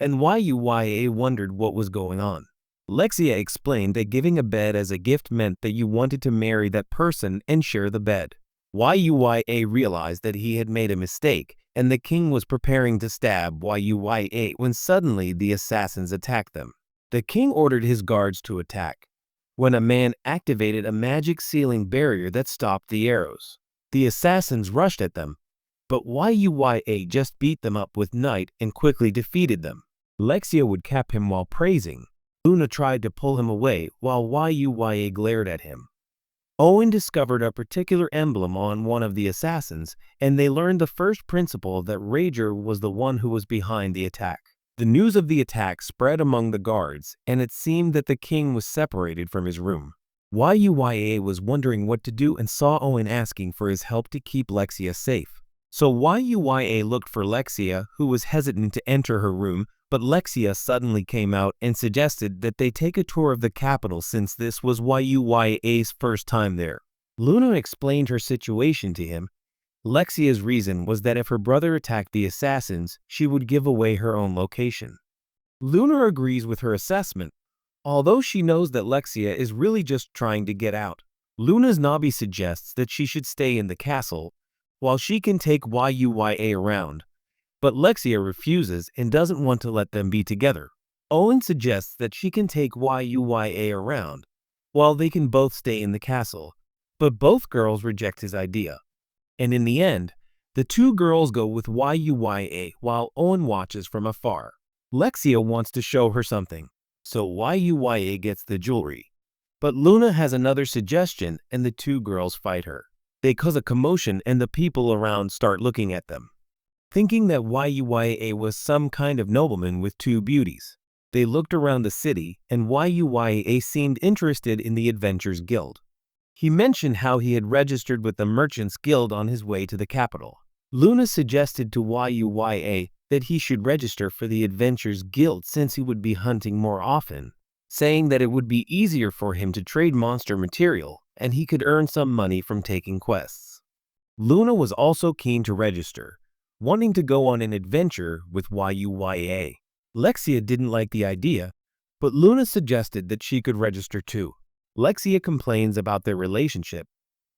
and Yuya wondered what was going on. Lexia explained that giving a bed as a gift meant that you wanted to marry that person and share the bed. Yuya realized that he had made a mistake, and the king was preparing to stab Yuya when suddenly the assassins attacked them. The king ordered his guards to attack, when a man activated a magic ceiling barrier that stopped the arrows. The assassins rushed at them, but YUYA just beat them up with night and quickly defeated them. Lexia would cap him while praising. Luna tried to pull him away while YUYA glared at him. Owen discovered a particular emblem on one of the assassins, and they learned the first principle that Rager was the one who was behind the attack. The news of the attack spread among the guards, and it seemed that the king was separated from his room. YUYA was wondering what to do and saw Owen asking for his help to keep Lexia safe. So YUYA looked for Lexia, who was hesitant to enter her room, but Lexia suddenly came out and suggested that they take a tour of the capital since this was YUYA's first time there. Luna explained her situation to him. Lexia's reason was that if her brother attacked the assassins, she would give away her own location. Luna agrees with her assessment, although she knows that Lexia is really just trying to get out. Luna's Nabi suggests that she should stay in the castle, while she can take YUYA around. But Lexia refuses and doesn't want to let them be together. Owen suggests that she can take YUYA around, while they can both stay in the castle, but both girls reject his idea. And in the end, the two girls go with YUYA while Owen watches from afar. Lexia wants to show her something, so YUYA gets the jewelry. But Luna has another suggestion and the two girls fight her. They cause a commotion and the people around start looking at them, thinking that YUYA was some kind of nobleman with two beauties. They looked around the city, and YUYA seemed interested in the Adventurers Guild. He mentioned how he had registered with the Merchants Guild on his way to the capital. Luna suggested to YUYA that he should register for the Adventurers Guild since he would be hunting more often, saying that it would be easier for him to trade monster material, and he could earn some money from taking quests. Luna was also keen to register, wanting to go on an adventure with YUYA. Lexia didn't like the idea, but Luna suggested that she could register too. Lexia complains about their relationship.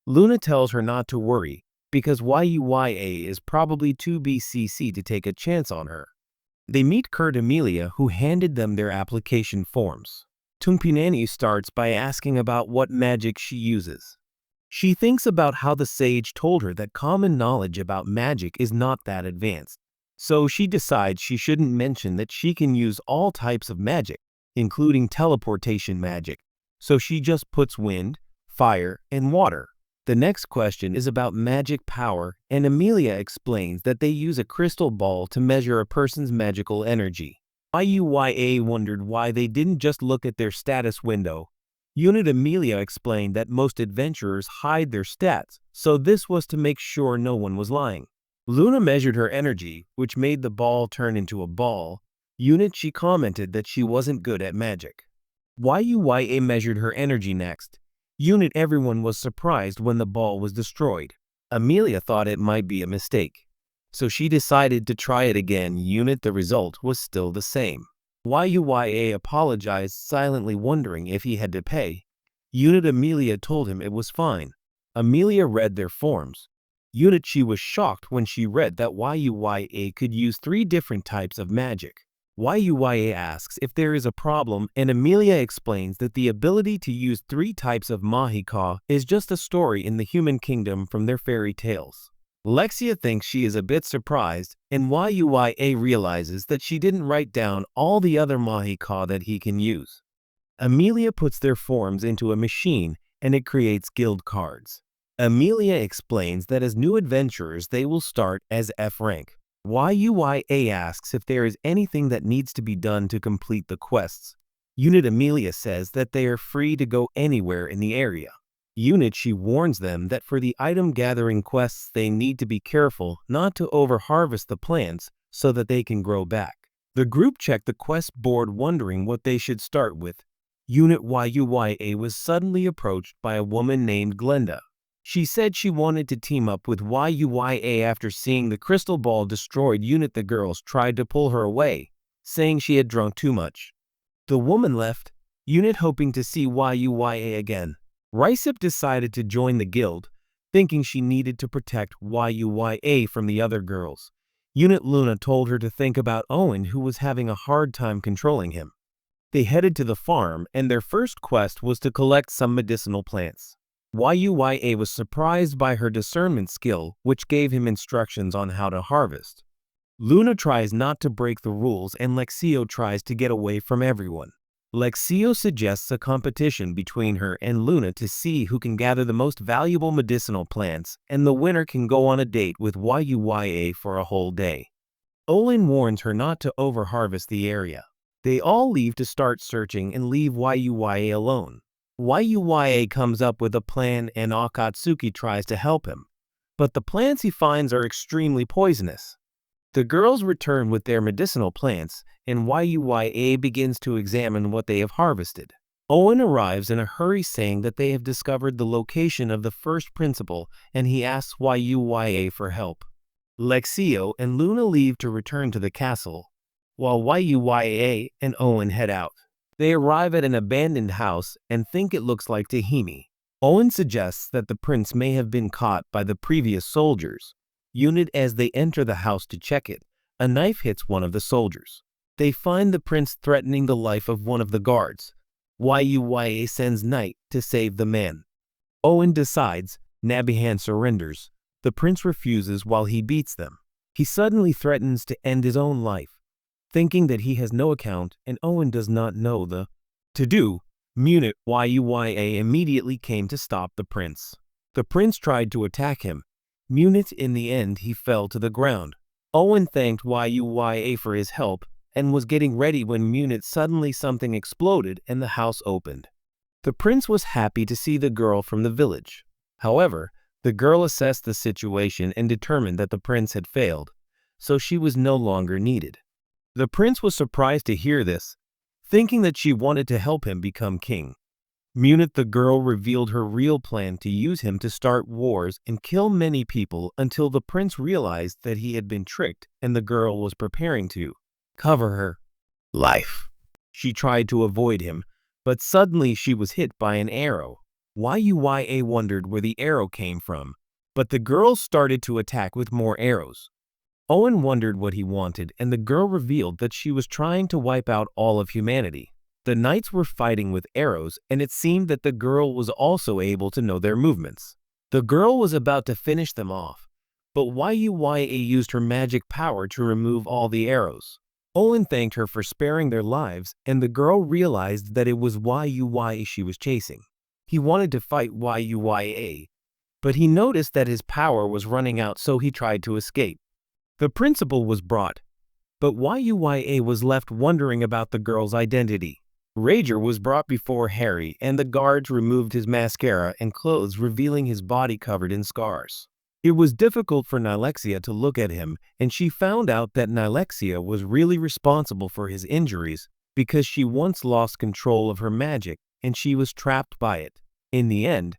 Luna tells her not to worry, because YUYA is probably too BCC to take a chance on her. They meet Kurt Amelia, who handed them their application forms. Tumpinani starts by asking about what magic she uses. She thinks about how the sage told her that common knowledge about magic is not that advanced, so she decides she shouldn't mention that she can use all types of magic, including teleportation magic, so she just puts wind, fire, and water. The next question is about magic power, and Amelia explains that they use a crystal ball to measure a person's magical energy. YUYA wondered why they didn't just look at their status window. Unit Amelia explained that most adventurers hide their stats, so this was to make sure no one was lying. Luna measured her energy, which made the ball turn into a ball. Unit she commented that she wasn't good at magic. YUYA measured her energy next. Unit everyone was surprised when the ball was destroyed. Amelia thought it might be a mistake, so she decided to try it again. Unit the result was still the same. YUYA apologized, silently wondering if he had to pay. Unit Amelia told him it was fine. Amelia read their forms. Unit she was shocked when she read that YUYA could use 3 different types of magic. YUYA asks if there is a problem, and Amelia explains that the ability to use 3 types of Mahika is just a story in the human kingdom from their fairy tales. Lexia thinks she is a bit surprised, and YUYA realizes that she didn't write down all the other Mahika that he can use. Amelia puts their forms into a machine, and it creates guild cards. Amelia explains that as new adventurers they will start as F rank. YUYA asks if there is anything that needs to be done to complete the quests. Unit Amelia says that they are free to go anywhere in the area. Unit she warns them that for the item gathering quests they need to be careful not to overharvest the plants so that they can grow back. The group checked the quest board wondering what they should start with. Unit YUYA was suddenly approached by a woman named Glenda. She said she wanted to team up with YUYA after seeing the crystal ball destroyed. Unit the girls tried to pull her away, saying she had drunk too much. The woman left, Unit hoping to see YUYA again. Ricep decided to join the guild, thinking she needed to protect YUYA from the other girls. Unit Luna told her to think about Owen, who was having a hard time controlling him. They headed to the farm, and their first quest was to collect some medicinal plants. Yuya was surprised by her discernment skill, which gave him instructions on how to harvest. Luna tries not to break the rules and Lexio tries to get away from everyone. Lexio suggests a competition between her and Luna to see who can gather the most valuable medicinal plants, and the winner can go on a date with Yuya for a whole day. Owen warns her not to overharvest the area. They all leave to start searching and leave Yuya alone. Yuya comes up with a plan and Akatsuki tries to help him, but the plants he finds are extremely poisonous. The girls return with their medicinal plants, and Yuya begins to examine what they have harvested. Owen arrives in a hurry saying that they have discovered the location of the first principal, and he asks Yuya for help. Lexio and Luna leave to return to the castle, while Yuya and Owen head out. They arrive at an abandoned house and think it looks like Tahimi. Owen suggests that the prince may have been caught by the previous soldiers. Unit as they enter the house to check it, a knife hits one of the soldiers. They find the prince threatening the life of one of the guards. Yuya sends Knight to save the man. Owen decides, Nabihan surrenders. The prince refuses while he beats them. He suddenly threatens to end his own life, thinking that he has no account and Owen does not know the to-do. Munit Yuya immediately came to stop the prince. The prince tried to attack him. Munit in the end he fell to the ground. Owen thanked Yuya for his help and was getting ready when Munit suddenly something exploded and the house opened. The prince was happy to see the girl from the village. However, the girl assessed the situation and determined that the prince had failed, so she was no longer needed. The prince was surprised to hear this, thinking that she wanted to help him become king. Munit the girl revealed her real plan to use him to start wars and kill many people until the prince realized that he had been tricked and the girl was preparing to cover her life. She tried to avoid him, but suddenly she was hit by an arrow. Yuya wondered where the arrow came from, but the girl started to attack with more arrows. Owen wondered what he wanted, and the girl revealed that she was trying to wipe out all of humanity. The knights were fighting with arrows, and it seemed that the girl was also able to know their movements. The girl was about to finish them off, but Yuya used her magic power to remove all the arrows. Owen thanked her for sparing their lives, and the girl realized that it was Yuya she was chasing. He wanted to fight Yuya, but he noticed that his power was running out, so he tried to escape. The principal was brought, but Yuya was left wondering about the girl's identity. Rager was brought before Harry, and the guards removed his mascara and clothes, revealing his body covered in scars. It was difficult for Nilexia to look at him, and she found out that Nilexia was really responsible for his injuries because she once lost control of her magic and she was trapped by it. In the end,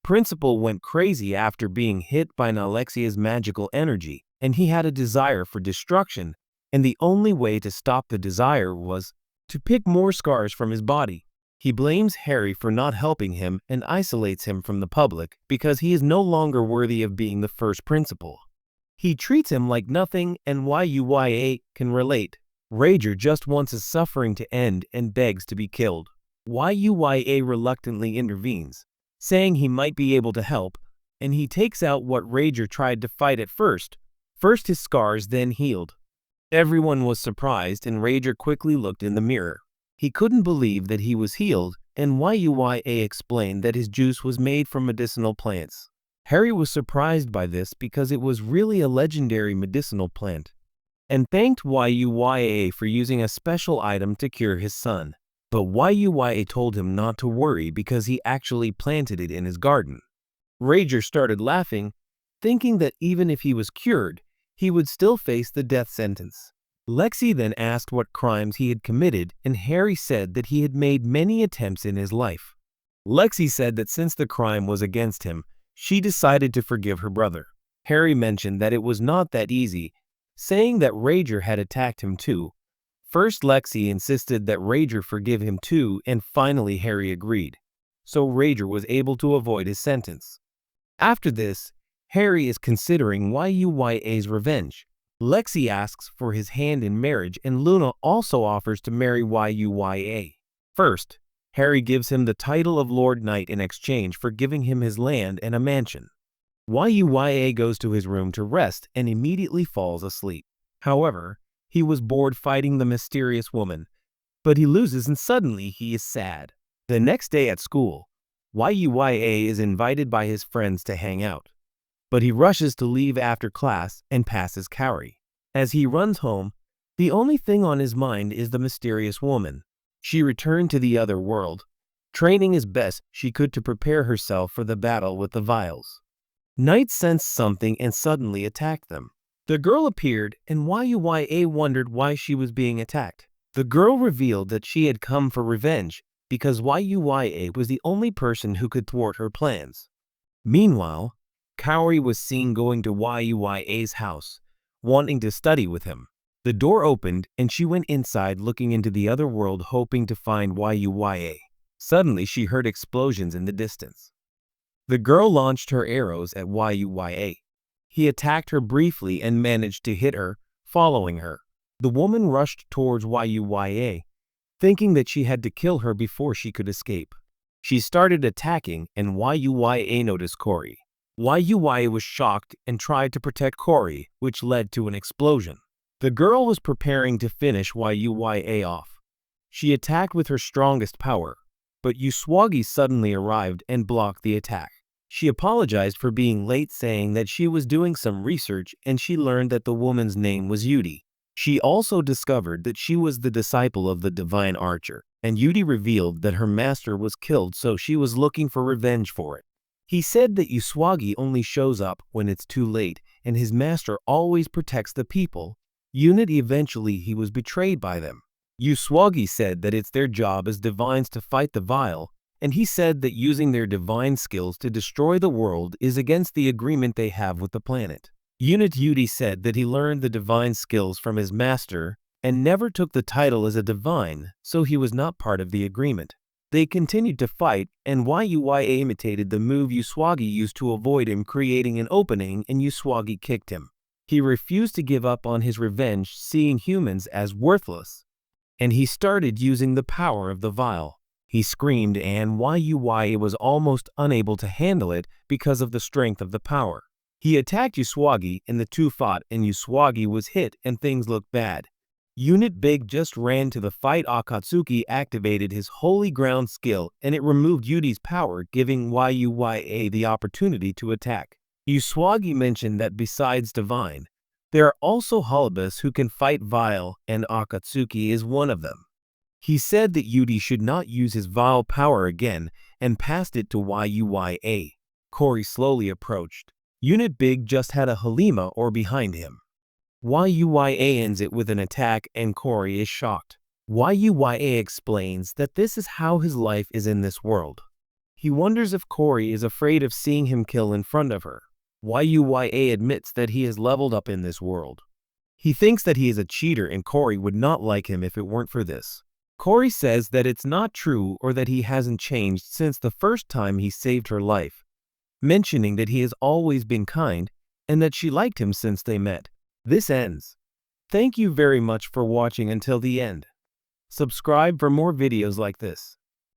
Principal went crazy after being hit by Nilexia's magical energy, and he had a desire for destruction, and the only way to stop the desire was to pick more scars from his body. He blames Harry for not helping him and isolates him from the public because he is no longer worthy of being the first principal. He treats him like nothing, and Yuya can relate. Rager just wants his suffering to end and begs to be killed. Yuya reluctantly intervenes, saying he might be able to help, and he takes out what Rager tried to fight at first. First his scars, then healed. Everyone was surprised, and Rager quickly looked in the mirror. He couldn't believe that he was healed, and Yuya explained that his juice was made from medicinal plants. Harry was surprised by this because it was really a legendary medicinal plant, and thanked Yuya for using a special item to cure his son. But Yuya told him not to worry because he actually planted it in his garden. Rager started laughing, thinking that even if he was cured, he would still face the death sentence. Lexi then asked what crimes he had committed, and Harry said that he had made many attempts in his life. Lexi said that since the crime was against him, she decided to forgive her brother. Harry mentioned that it was not that easy, saying that Rager had attacked him too. First, Lexi insisted that Rager forgive him too, and finally Harry agreed, so Rager was able to avoid his sentence. After this, Harry is considering Yuya's revenge. Lexi asks for his hand in marriage, and Luna also offers to marry Yuya. First, Harry gives him the title of Lord Knight in exchange for giving him his land and a mansion. Yuya goes to his room to rest and immediately falls asleep. However, he was bored fighting the mysterious woman, but he loses and suddenly he is sad. The next day at school, Yuya is invited by his friends to hang out, but he rushes to leave after class and passes Kaori. As he runs home, the only thing on his mind is the mysterious woman. She returned to the other world, training as best she could to prepare herself for the battle with the vials. Knight sensed something and suddenly attacked them. The girl appeared and Yuya wondered why she was being attacked. The girl revealed that she had come for revenge because Yuya was the only person who could thwart her plans. Meanwhile, Kaori was seen going to Yuya's house, wanting to study with him. The door opened and she went inside looking into the other world hoping to find Yuya. Suddenly she heard explosions in the distance. The girl launched her arrows at Yuya. He attacked her briefly and managed to hit her, following her. The woman rushed towards Yuya, thinking that she had to kill her before she could escape. She started attacking and Yuya noticed Kaori. Yuya was shocked and tried to protect Kaori, which led to an explosion. The girl was preparing to finish Yuya off. She attacked with her strongest power, but Usagi suddenly arrived and blocked the attack. She apologized for being late, saying that she was doing some research and she learned that the woman's name was Yudi. She also discovered that she was the disciple of the divine archer, and Yudi revealed that her master was killed, so she was looking for revenge for it. He said that Usagi only shows up when it's too late and his master always protects the people. Eventually he was betrayed by them. Usagi said that it's their job as divines to fight the vile, and he said that using their divine skills to destroy the world is against the agreement they have with the planet. Yudi said that he learned the divine skills from his master and never took the title as a divine, so he was not part of the agreement. They continued to fight, and Yuya imitated the move Usagi used to avoid him creating an opening, and Usagi kicked him. He refused to give up on his revenge, seeing humans as worthless, and he started using the power of the vial. He screamed and Yuya was almost unable to handle it because of the strength of the power. He attacked Usagi and the two fought and Usagi was hit and things looked bad. Unit Big just ran to the fight. Akatsuki activated his Holy Ground skill and it removed Yudi's power, giving Yuya the opportunity to attack. Usagi mentioned that besides Divine, there are also Holobus who can fight vile, and Akatsuki is one of them. He said that Yudi should not use his vile power again and passed it to Yuya. Kaori slowly approached. Unit Big just had a Halima or behind him. Yuya ends it with an attack and Kaori is shocked. Yuya explains that this is how his life is in this world. He wonders if Kaori is afraid of seeing him kill in front of her. Yuya admits that he has leveled up in this world. He thinks that he is a cheater and Kaori would not like him if it weren't for this. Kaori says that it's not true or that he hasn't changed since the first time he saved her life, mentioning that he has always been kind and that she liked him since they met. This ends. Thank you very much for watching until the end. Subscribe for more videos like this.